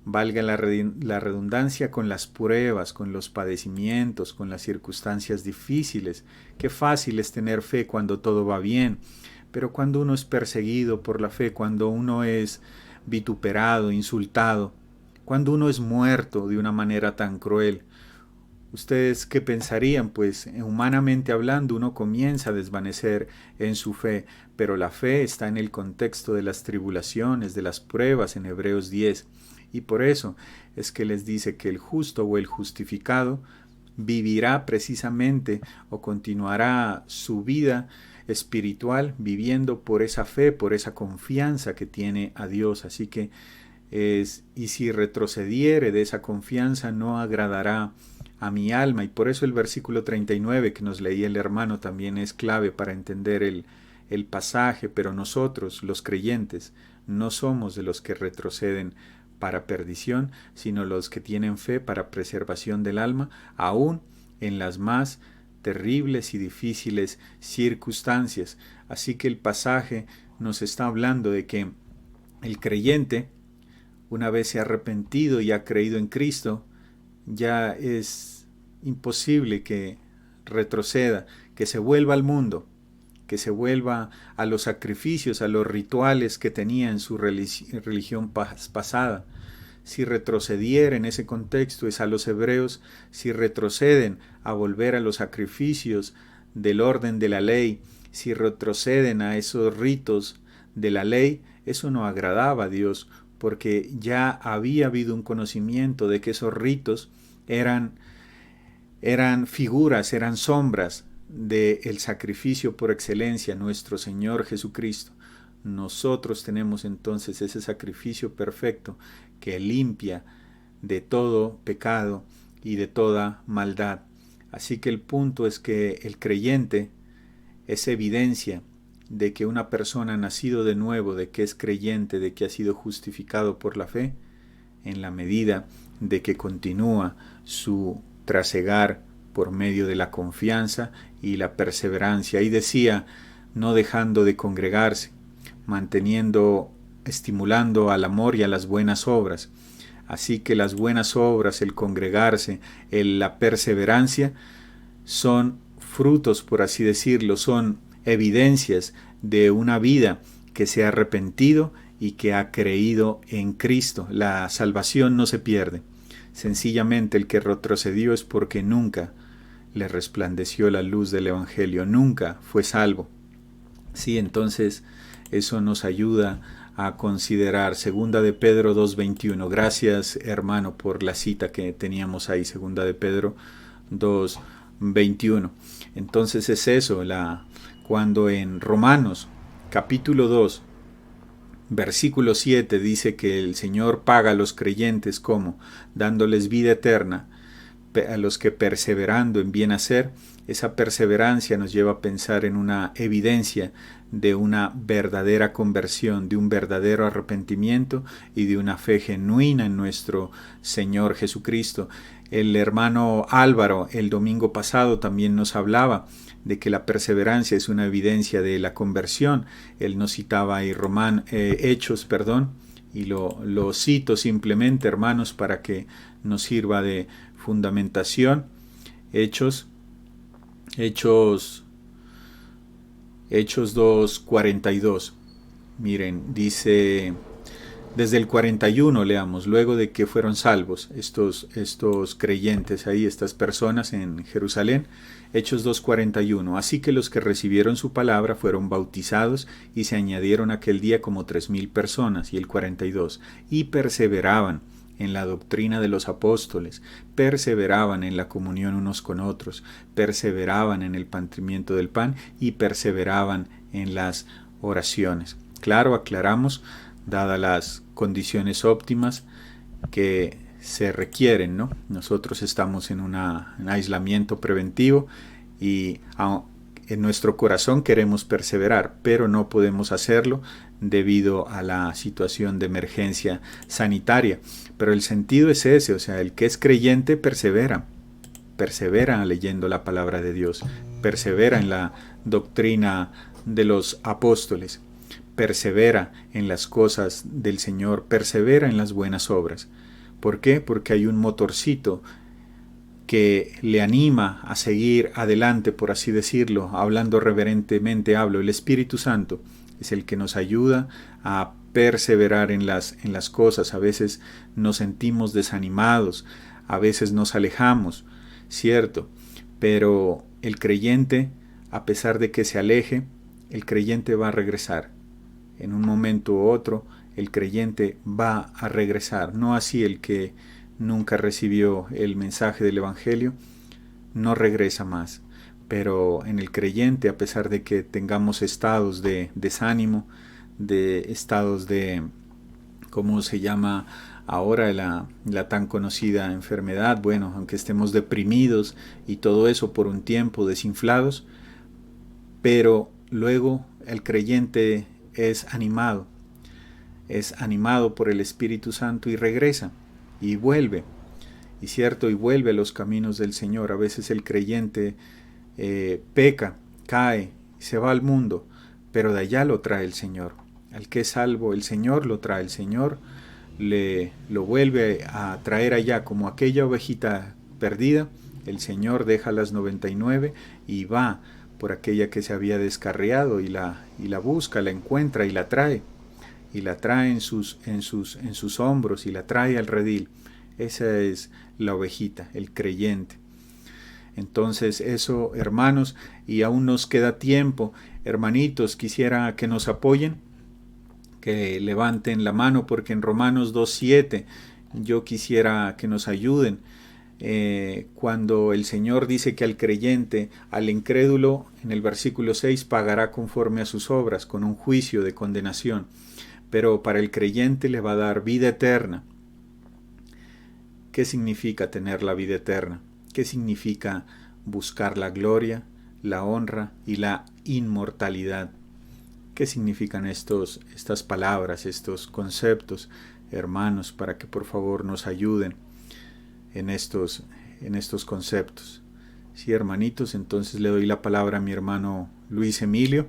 Speaker 2: valga la redundancia, con las pruebas, con los padecimientos, con las circunstancias difíciles. Qué fácil es tener fe cuando todo va bien, pero cuando uno es perseguido por la fe, cuando uno es vituperado, insultado, cuando uno es muerto de una manera tan cruel, ¿ustedes qué pensarían? Pues humanamente hablando uno comienza a desvanecer en su fe, pero la fe está en el contexto de las tribulaciones, de las pruebas en Hebreos 10. Y por eso es que les dice que el justo o el justificado vivirá precisamente o continuará su vida espiritual viviendo por esa fe, por esa confianza que tiene a Dios. Así que y si retrocediere de esa confianza no agradará a mi alma. Y por eso el versículo 39 que nos leía el hermano también es clave para entender el pasaje. Pero nosotros, los creyentes, no somos de los que retroceden para perdición, sino los que tienen fe para preservación del alma, aún en las más terribles y difíciles circunstancias. Así que el pasaje nos está hablando de que el creyente, una vez se ha arrepentido y ha creído en Cristo, ya es imposible que retroceda, que se vuelva al mundo, que se vuelva a los sacrificios, a los rituales que tenía en su religión pasada. Si retrocediera en ese contexto es a los hebreos, si retroceden a volver a los sacrificios del orden de la ley, si retroceden a esos ritos de la ley, eso no agradaba a Dios, porque ya había habido un conocimiento de que esos ritos eran figuras, eran sombras del sacrificio por excelencia, nuestro Señor Jesucristo. Nosotros tenemos entonces ese sacrificio perfecto que limpia de todo pecado y de toda maldad. Así que el punto es que el creyente es evidencia de que una persona ha nacido de nuevo, de que es creyente, de que ha sido justificado por la fe, en la medida de que continúa su trasegar por medio de la confianza y la perseverancia. Y decía, no dejando de congregarse, estimulando al amor y a las buenas obras. Así que las buenas obras, el congregarse, la perseverancia, son frutos, por así decirlo, son evidencias de una vida que se ha arrepentido y que ha creído en Cristo. La salvación no se pierde. Sencillamente el que retrocedió es porque nunca le resplandeció la luz del Evangelio, nunca fue salvo. Sí, entonces eso nos ayuda a considerar. Segunda de Pedro 2:21. Gracias, hermano, por la cita que teníamos ahí. Segunda de Pedro 2:21. Entonces es eso, cuando en Romanos capítulo 2, versículo 7 dice que el Señor paga a los creyentes como dándoles vida eterna a los que perseverando en bien hacer. Esa perseverancia nos lleva a pensar en una evidencia de una verdadera conversión, de un verdadero arrepentimiento y de una fe genuina en nuestro Señor Jesucristo. El hermano Álvaro el domingo pasado también nos hablaba de que la perseverancia es una evidencia de la conversión. Él nos citaba ahí Hechos, y lo cito simplemente, hermanos, para que nos sirva de fundamentación. Hechos 2:42. Miren, dice desde el 41, leamos, luego de que fueron salvos estos creyentes ahí, estas personas en Jerusalén. Hechos 2:41. Así que los que recibieron su palabra fueron bautizados y se añadieron aquel día como 3,000 personas. Y el 42. Y perseveraban en la doctrina de los apóstoles, perseveraban en la comunión unos con otros, perseveraban en el partimiento del pan y perseveraban en las oraciones. Claro, aclaramos, dadas las condiciones óptimas que se requieren, ¿no? Nosotros estamos en un aislamiento preventivo y en nuestro corazón queremos perseverar, pero no podemos hacerlo debido a la situación de emergencia sanitaria. Pero el sentido es ese, o sea, el que es creyente persevera leyendo la palabra de Dios, persevera en la doctrina de los apóstoles, persevera en las cosas del Señor, persevera en las buenas obras. ¿Por qué? Porque hay un motorcito que le anima a seguir adelante, por así decirlo. Hablando reverentemente hablo, el Espíritu Santo es el que nos ayuda a perseverar en las cosas. A veces nos sentimos desanimados, a veces nos alejamos, ¿cierto? Pero el creyente, a pesar de que se aleje, el creyente va a regresar. En un momento u otro, el creyente va a regresar. No así el que nunca recibió el mensaje del Evangelio, no regresa más. Pero en el creyente, a pesar de que tengamos estados de desánimo, de estados de, ¿cómo se llama ahora la tan conocida enfermedad? Bueno, aunque estemos deprimidos y todo eso por un tiempo, desinflados, pero luego el creyente es animado por el Espíritu Santo y regresa y vuelve, y cierto, y vuelve a los caminos del Señor. A veces el creyente peca, cae, se va al mundo, pero de allá lo trae el Señor. Al que es salvo, el Señor lo trae, el Señor lo vuelve a traer allá, como aquella ovejita perdida. El Señor deja las 99 y va por aquella que se había descarriado y la busca, la encuentra y la trae en sus hombros y la trae al redil. Esa es la ovejita, el creyente. Entonces eso, hermanos, y aún nos queda tiempo. Hermanitos, quisiera que nos apoyen, que levanten la mano, porque en Romanos 2:7 yo quisiera que nos ayuden. Cuando el Señor dice que al creyente, al incrédulo, en el versículo 6, pagará conforme a sus obras, con un juicio de condenación, pero para el creyente le va a dar vida eterna. ¿Qué significa tener la vida eterna? ¿Qué significa buscar la gloria, la honra y la inmortalidad? ¿Qué significan estas palabras, estos conceptos, hermanos, para que por favor nos ayuden en estos conceptos? Sí, hermanitos, entonces le doy la palabra a mi hermano Luis Emilio,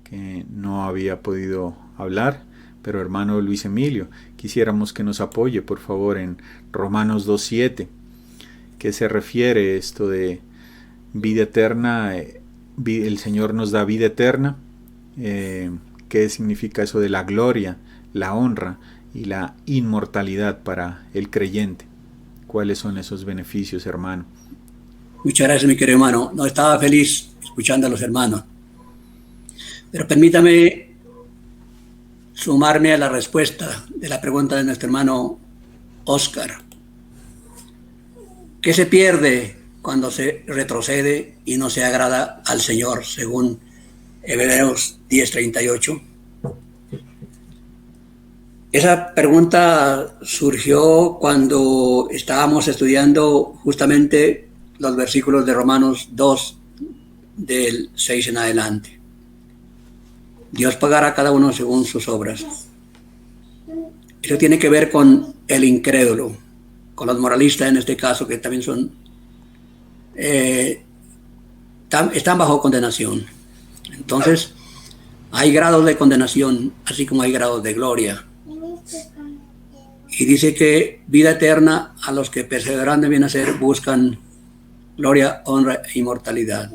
Speaker 2: que no había podido hablar, pero hermano Luis Emilio, quisiéramos que nos apoye, por favor, en Romanos 2:7, que se refiere esto de vida eterna. El Señor nos da vida eterna. ¿Qué significa eso de la gloria, la honra y la inmortalidad para el creyente? ¿Cuáles son esos beneficios, hermano?
Speaker 7: Muchas gracias, mi querido hermano. No, estaba feliz escuchando a los hermanos. Pero permítame sumarme a la respuesta de la pregunta de nuestro hermano Oscar. ¿Qué se pierde cuando se retrocede y no se agrada al Señor, según Hebreos 10:38? Esa pregunta surgió cuando estábamos estudiando justamente los versículos de Romanos 2, del 6 en adelante. Dios pagará a cada uno según sus obras. Eso tiene que ver con el incrédulo, con los moralistas en este caso, que también son están bajo condenación. Entonces, hay grados de condenación, así como hay grados de gloria. Y dice que vida eterna a los que perseveran de bien hacer buscan gloria, honra e inmortalidad.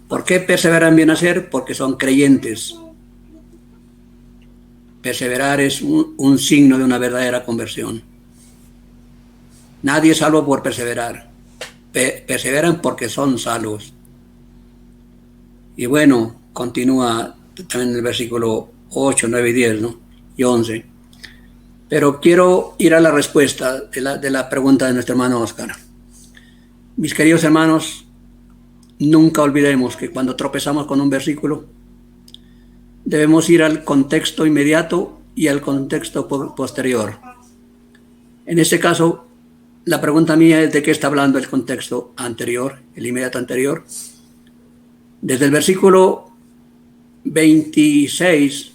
Speaker 7: ¿Por qué perseveran en bien hacer? Porque son creyentes. Perseverar es un signo de una verdadera conversión. Nadie es salvo por perseverar. Perseveran porque son salvos. Y bueno, continúa también en el versículo 8, 9 y 10, ¿no? Y 11. Pero quiero ir a la respuesta de la pregunta de nuestro hermano Oscar. Mis queridos hermanos, nunca olvidemos que cuando tropezamos con un versículo, debemos ir al contexto inmediato y al contexto posterior. En este caso, la pregunta mía es de qué está hablando el contexto anterior, el inmediato anterior. Desde el versículo 26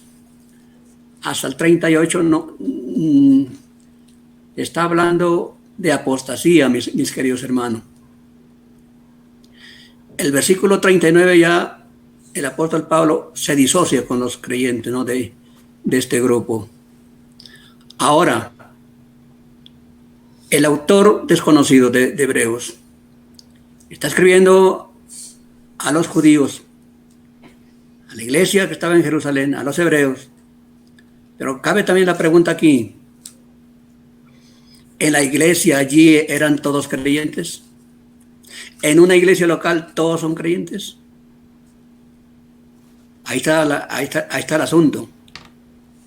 Speaker 7: hasta el 38 está hablando de apostasía, mis queridos hermanos. El versículo 39 ya el apóstol Pablo se disocia con los creyentes, ¿no? de este grupo. Ahora, el autor desconocido de Hebreos está escribiendo a los judíos, a la iglesia que estaba en Jerusalén, a los hebreos. Pero cabe también la pregunta aquí: ¿en la iglesia allí eran todos creyentes? ¿En una iglesia local todos son creyentes? Ahí está el asunto.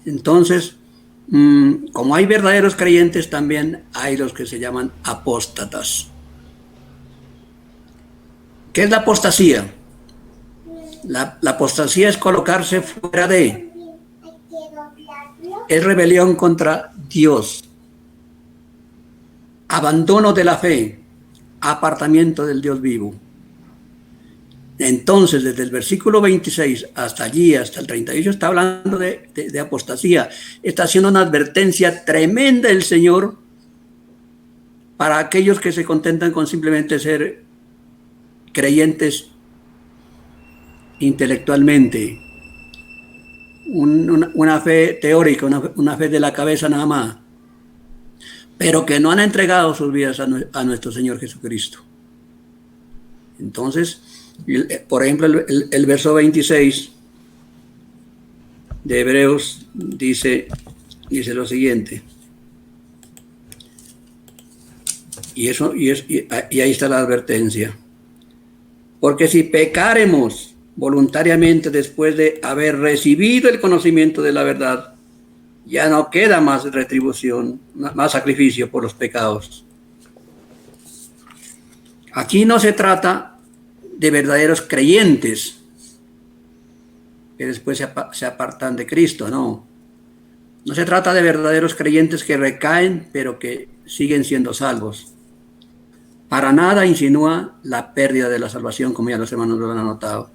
Speaker 7: Entonces, como hay verdaderos creyentes, también hay los que se llaman apóstatas. ¿Qué es la apostasía? La apostasía es colocarse fuera de, es rebelión contra Dios, abandono de la fe, apartamiento del Dios vivo. Entonces, desde el versículo 26 hasta allí, hasta el 38, está hablando de apostasía. Está haciendo una advertencia tremenda el Señor para aquellos que se contentan con simplemente ser creyentes intelectualmente. Una fe teórica, una fe de la cabeza nada más, pero que no han entregado sus vidas a nuestro Señor Jesucristo. Entonces, por ejemplo, el verso 26 de Hebreos dice lo siguiente, y ahí está la advertencia: porque si pecáremos voluntariamente después de haber recibido el conocimiento de la verdad, ya no queda más retribución, más sacrificio por los pecados. Aquí no se trata de verdaderos creyentes que después se apartan de Cristo, no. No se trata de verdaderos creyentes que recaen, pero que siguen siendo salvos. Para nada insinúa la pérdida de la salvación, como ya los hermanos lo han anotado.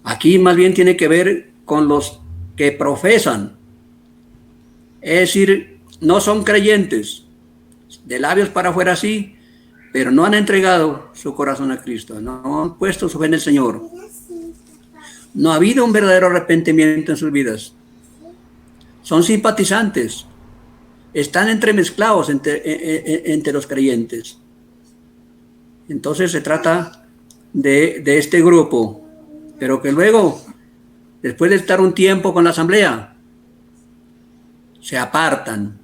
Speaker 7: Aquí más bien tiene que ver con los que profesan, es decir, no son creyentes, de labios para afuera sí, pero no han entregado su corazón a Cristo, no han puesto su fe en el Señor. No ha habido un verdadero arrepentimiento en sus vidas. Son simpatizantes, están entremezclados entre los creyentes. Entonces se trata de este grupo, pero que luego, después de estar un tiempo con la asamblea, se apartan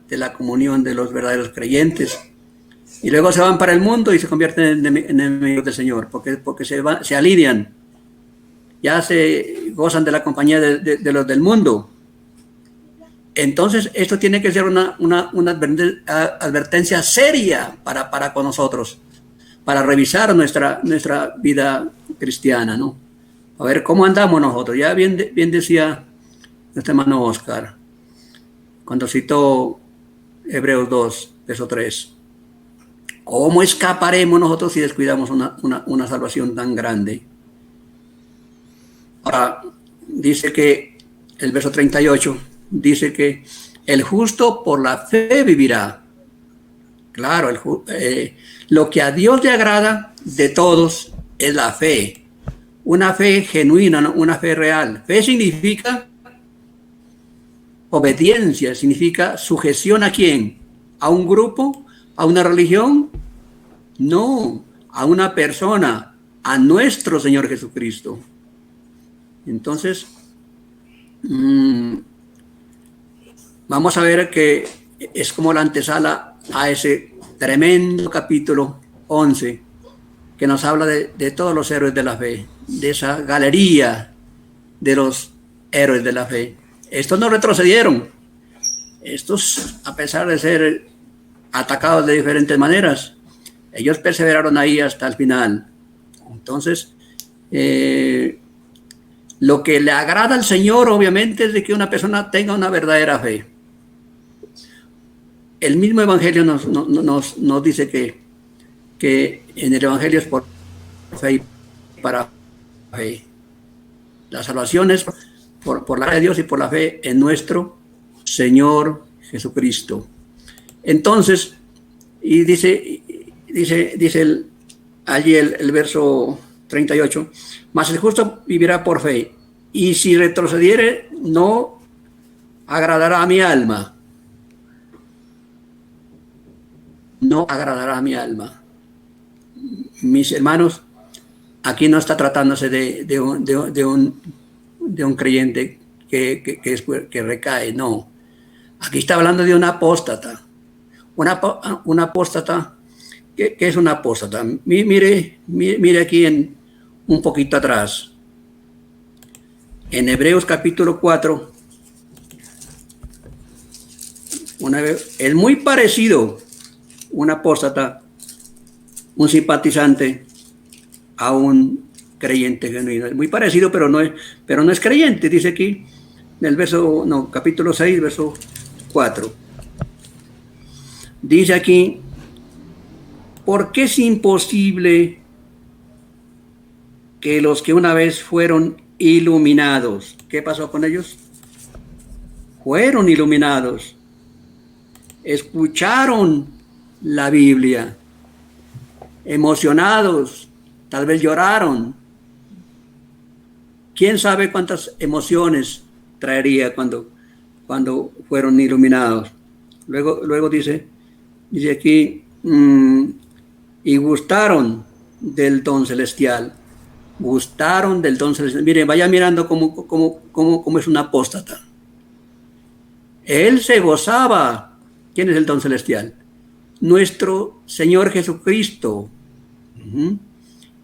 Speaker 7: de la comunión de los verdaderos creyentes. Y luego se van para el mundo y se convierten en enemigos del Señor, porque se alinean. Ya se gozan de la compañía de los del mundo. Entonces, esto tiene que ser una advertencia seria para con nosotros, para revisar nuestra vida cristiana, ¿no? A ver cómo andamos nosotros. Ya bien decía nuestro hermano Oscar, cuando citó Hebreos 2, verso 3. ¿Cómo escaparemos nosotros si descuidamos una salvación tan grande? Ahora, dice que el verso 38, dice que el justo por la fe vivirá. Claro, lo que a Dios le agrada de todos es la fe. Una fe genuina, ¿no? Una fe real. Fe significa obediencia, significa sujeción ¿a quién? ¿A un grupo? ¿A una religión? No, a una persona, a nuestro Señor Jesucristo. Entonces, vamos a ver que es como la antesala a ese tremendo capítulo 11 que nos habla de todos los héroes de la fe, de esa galería de los héroes de la fe. Estos no retrocedieron. Estos, a pesar de ser atacados de diferentes maneras, ellos perseveraron ahí hasta el final. Entonces, lo que le agrada al Señor, obviamente, es de que una persona tenga una verdadera fe. El mismo Evangelio nos dice que en el Evangelio es por fe y para fe. La salvación es por la fe de Dios y por la fe en nuestro Señor Jesucristo. Entonces, y dice allí el verso 38, mas el justo vivirá por fe, y si retrocediere no agradará a mi alma. No agradará a mi alma. Mis hermanos, aquí no está tratándose de un creyente que recae, no. Aquí está hablando de un apóstata. Un apóstata, ¿qué es un apóstata? Mire aquí un poquito atrás. En Hebreos capítulo 4, es muy parecido un apóstata, un simpatizante a un creyente genuino. Es muy parecido, pero no es creyente, dice aquí en el capítulo 6, verso 4. Dice aquí, porque es imposible que los que una vez fueron iluminados, ¿qué pasó con ellos? Fueron iluminados, escucharon la Biblia, emocionados, tal vez lloraron. ¿Quién sabe cuántas emociones traería cuando fueron iluminados? Luego dice aquí, y gustaron del don celestial. Gustaron del don celestial. Miren, vaya mirando cómo es un apóstata. Él se gozaba. ¿Quién es el don celestial? Nuestro Señor Jesucristo.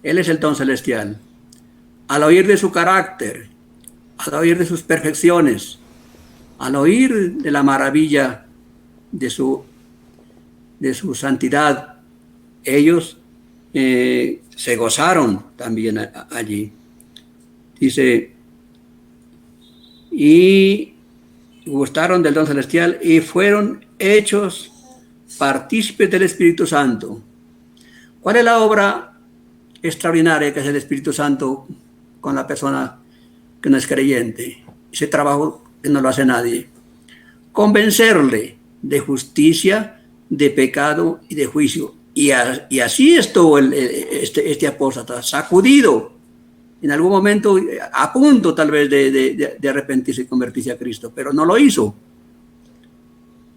Speaker 7: Él es el don celestial. Al oír de su carácter, al oír de sus perfecciones, al oír de la maravilla de su santidad, ellos se gozaron también allí. Dice, y gustaron del don celestial y fueron hechos partícipes del Espíritu Santo. ¿Cuál es la obra extraordinaria que hace el Espíritu Santo con la persona que no es creyente? Ese trabajo que no lo hace nadie. Convencerle de justicia, de pecado y de juicio. Y así estuvo este apóstata, sacudido, en algún momento a punto tal vez de arrepentirse y convertirse a Cristo, pero no lo hizo.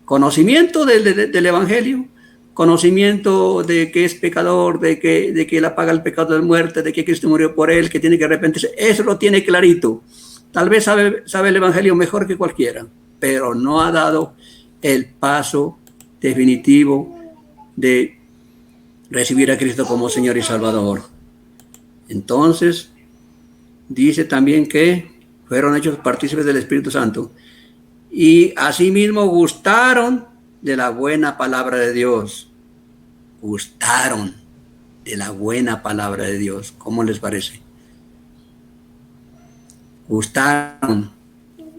Speaker 7: Conocimiento del Evangelio, conocimiento de que es pecador, de que él apaga el pecado de muerte, de que Cristo murió por él, que tiene que arrepentirse, eso lo tiene clarito. Tal vez sabe el Evangelio mejor que cualquiera, pero no ha dado el paso definitivo de recibir a Cristo como Señor y Salvador. Entonces, dice también que fueron hechos partícipes del Espíritu Santo y asimismo gustaron de la buena palabra de Dios. Gustaron de la buena palabra de Dios. ¿Cómo les parece? Gustaron,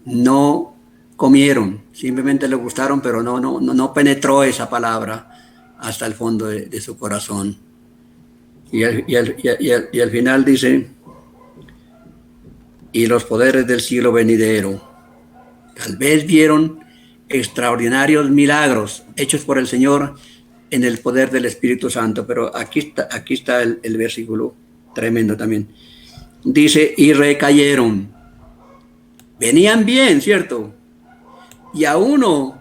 Speaker 7: no comieron, simplemente le gustaron, pero no penetró esa palabra hasta el fondo de su corazón. Y al final dice, y los poderes del siglo venidero. Tal vez vieron extraordinarios milagros hechos por el Señor en el poder del Espíritu Santo, pero aquí está el versículo tremendo también. Dice, y recayeron. Venían bien, ¿cierto? Y a uno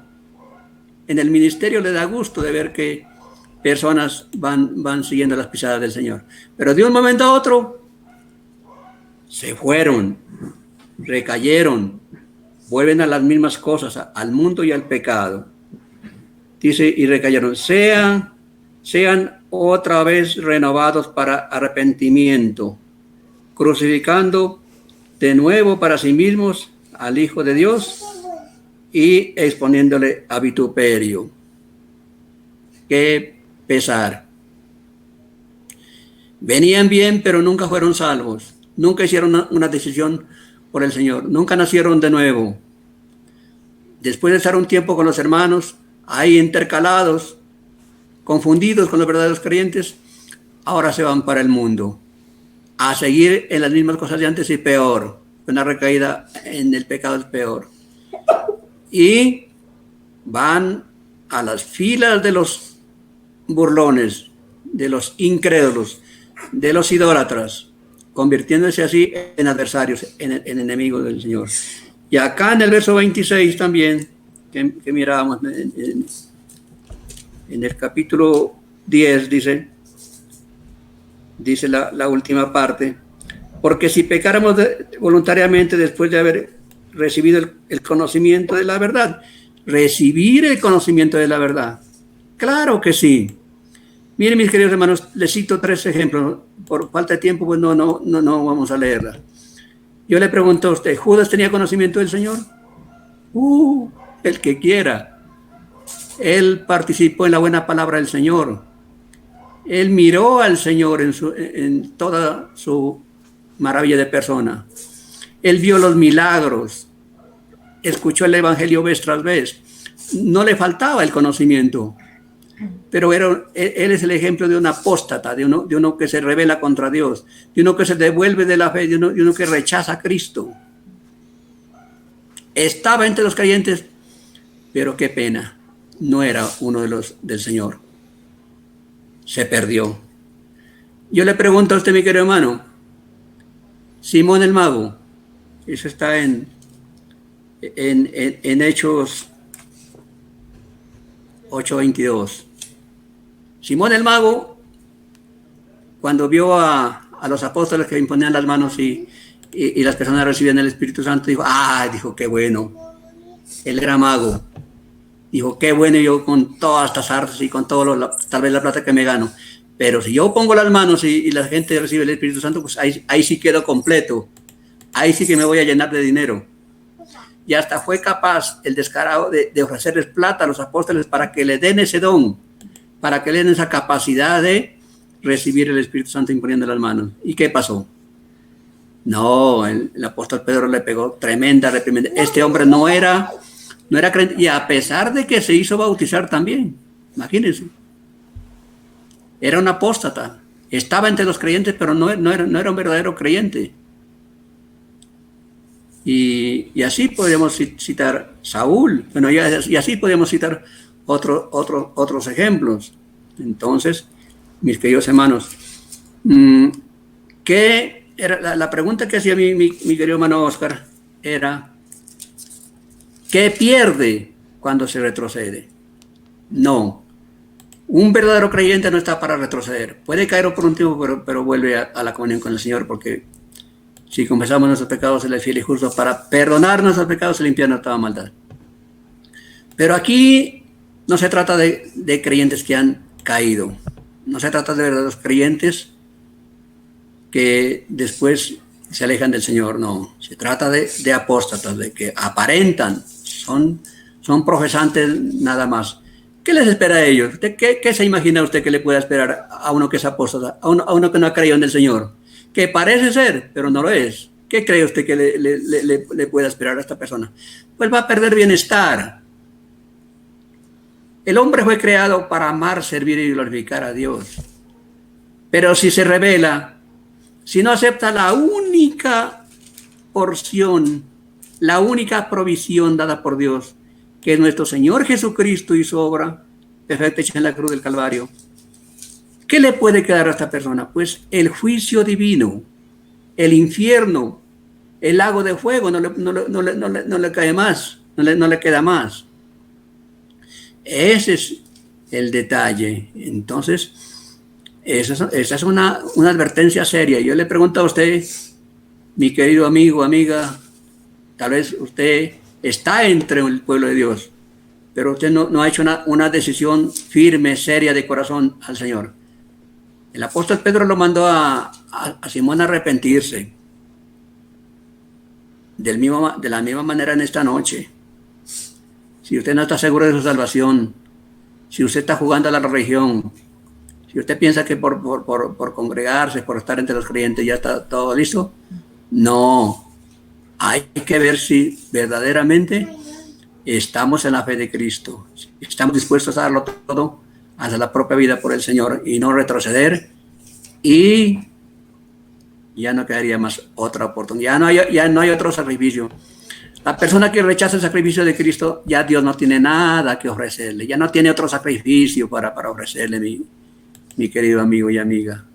Speaker 7: en el ministerio le da gusto de ver que personas van siguiendo las pisadas del Señor. Pero de un momento a otro se fueron, recayeron, vuelven a las mismas cosas, al mundo y al pecado. Dice, y recayeron, sean otra vez renovados para arrepentimiento, crucificando de nuevo para sí mismos al Hijo de Dios y exponiéndole a vituperio. Qué pesar. Venían bien, pero nunca fueron salvos. Nunca hicieron una decisión por el Señor. Nunca nacieron de nuevo. Después de estar un tiempo con los hermanos, ahí intercalados, confundidos con los verdaderos creyentes, ahora se van para el mundo a seguir en las mismas cosas de antes y peor. Una recaída en el pecado es peor. Y van a las filas de los burlones, de los incrédulos, de los idólatras, convirtiéndose así en adversarios, en enemigos del Señor. Y acá en el verso 26 también, que mirábamos en el capítulo 10, dice la última parte, porque si pecáramos voluntariamente después de haber recibido el conocimiento de la verdad, recibir el conocimiento de la verdad, claro que sí. Miren, mis queridos hermanos, les cito 3 ejemplos. Por falta de tiempo, pues no vamos a leerla. Yo le pregunto a usted, ¿Judas tenía conocimiento del Señor? El que quiera. Él participó en la buena palabra del Señor. Él miró al Señor en toda su maravilla de persona. Él vio los milagros. Escuchó el Evangelio vez tras vez. No le faltaba el conocimiento. Pero él es el ejemplo de un apóstata, de uno que se rebela contra Dios, de uno que se devuelve de la fe, de uno que rechaza a Cristo. Estaba entre los creyentes, pero qué pena, no era uno de los del Señor. Se perdió. Yo le pregunto a usted, mi querido hermano, Simón el Mago, eso está en Hechos 8:22. Simón el Mago, cuando vio a los apóstoles que imponían las manos y las personas recibían el Espíritu Santo, dijo, qué bueno. Él era mago. Dijo, qué bueno, yo con todas estas artes y con tal vez la plata que me gano. Pero si yo pongo las manos y la gente recibe el Espíritu Santo, pues ahí sí quedo completo. Ahí sí que me voy a llenar de dinero. Y hasta fue capaz el descarado de ofrecerles plata a los apóstoles para que le den ese don, para que le den esa capacidad de recibir el Espíritu Santo imponiendo las manos. ¿Y qué pasó? No, el apóstol Pedro le pegó tremenda reprimenda. Este hombre no era creyente, y a pesar de que se hizo bautizar también, imagínense. Era un apóstata. Estaba entre los creyentes, pero no era un verdadero creyente. Y así podemos citar Saúl. Bueno, y así podemos citar otros ejemplos. Entonces, mis queridos hermanos, ¿qué era la pregunta que hacía mi querido hermano Oscar? Era, ¿qué pierde cuando se retrocede? No. Un verdadero creyente no está para retroceder. Puede caer por un tiempo, pero vuelve a la comunión con el Señor, porque si confesamos nuestros pecados, Él es fiel y justo para perdonar nuestros pecados y limpiarnos de toda maldad. Pero aquí no se trata de creyentes que han caído. No se trata de verdaderos creyentes que después se alejan del Señor, no. Se trata de apóstatas, de que aparentan, son profesantes nada más. ¿Qué les espera a ellos? ¿Qué se imagina usted que le pueda esperar a uno que es apóstata, a uno que no ha creído en el Señor? Que parece ser, pero no lo es. ¿Qué cree usted que le pueda esperar a esta persona? Pues va a perder bienestar. El hombre fue creado para amar, servir y glorificar a Dios. Pero si se rebela, si no acepta la única porción, la única provisión dada por Dios, que es nuestro Señor Jesucristo y su obra perfecta hecha en la cruz del Calvario, ¿qué le puede quedar a esta persona? Pues el juicio divino, el infierno, el lago de fuego, no le cae más, no le queda más. Ese es el detalle. Entonces, esa es una advertencia seria. Yo le pregunto a usted, mi querido amigo, amiga, tal vez usted está entre el pueblo de Dios, pero usted no ha hecho una decisión firme, seria de corazón al Señor. El apóstol Pedro lo mandó a Simón a arrepentirse. De la misma manera en esta noche. Si usted no está seguro de su salvación, si usted está jugando a la religión, si usted piensa que por congregarse, por estar entre los creyentes ya está todo listo, no. Hay que ver si verdaderamente estamos en la fe de Cristo. Si estamos dispuestos a darlo todo, a dar la propia vida por el Señor y no retroceder, y ya no quedaría más otra oportunidad. Ya no hay otro sacrificio. La persona que rechaza el sacrificio de Cristo, ya Dios no tiene nada que ofrecerle. Ya no tiene otro sacrificio para ofrecerle, mi querido amigo y amiga,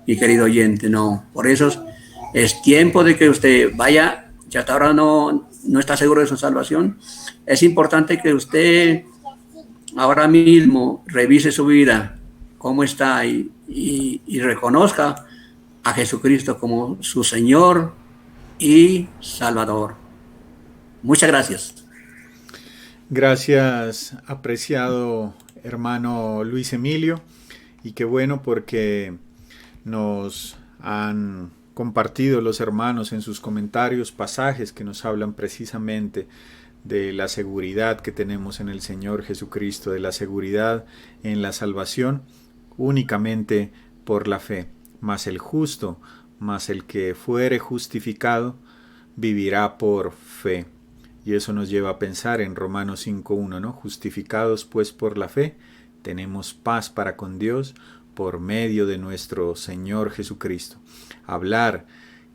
Speaker 7: mi querido oyente. No, por eso es tiempo de que usted vaya, si hasta ahora no está seguro de su salvación. Es importante que usted ahora mismo revise su vida, cómo está, y reconozca a Jesucristo como su Señor y Salvador. Muchas gracias.
Speaker 2: Gracias, apreciado hermano Luis Emilio, y qué bueno porque nos han compartido los hermanos en sus comentarios pasajes que nos hablan precisamente de la seguridad que tenemos en el Señor Jesucristo, de la seguridad en la salvación únicamente por la fe. Mas el justo, mas el que fuere justificado, vivirá por fe. Y eso nos lleva a pensar en Romanos 5:1, ¿no? Justificados pues por la fe, tenemos paz para con Dios por medio de nuestro Señor Jesucristo. Hablar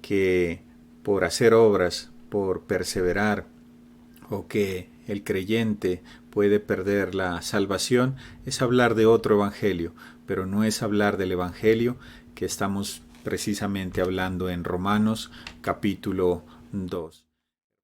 Speaker 2: que por hacer obras, por perseverar, o que el creyente puede perder la salvación, es hablar de otro evangelio, pero no es hablar del evangelio que estamos precisamente hablando en Romanos capítulo 2.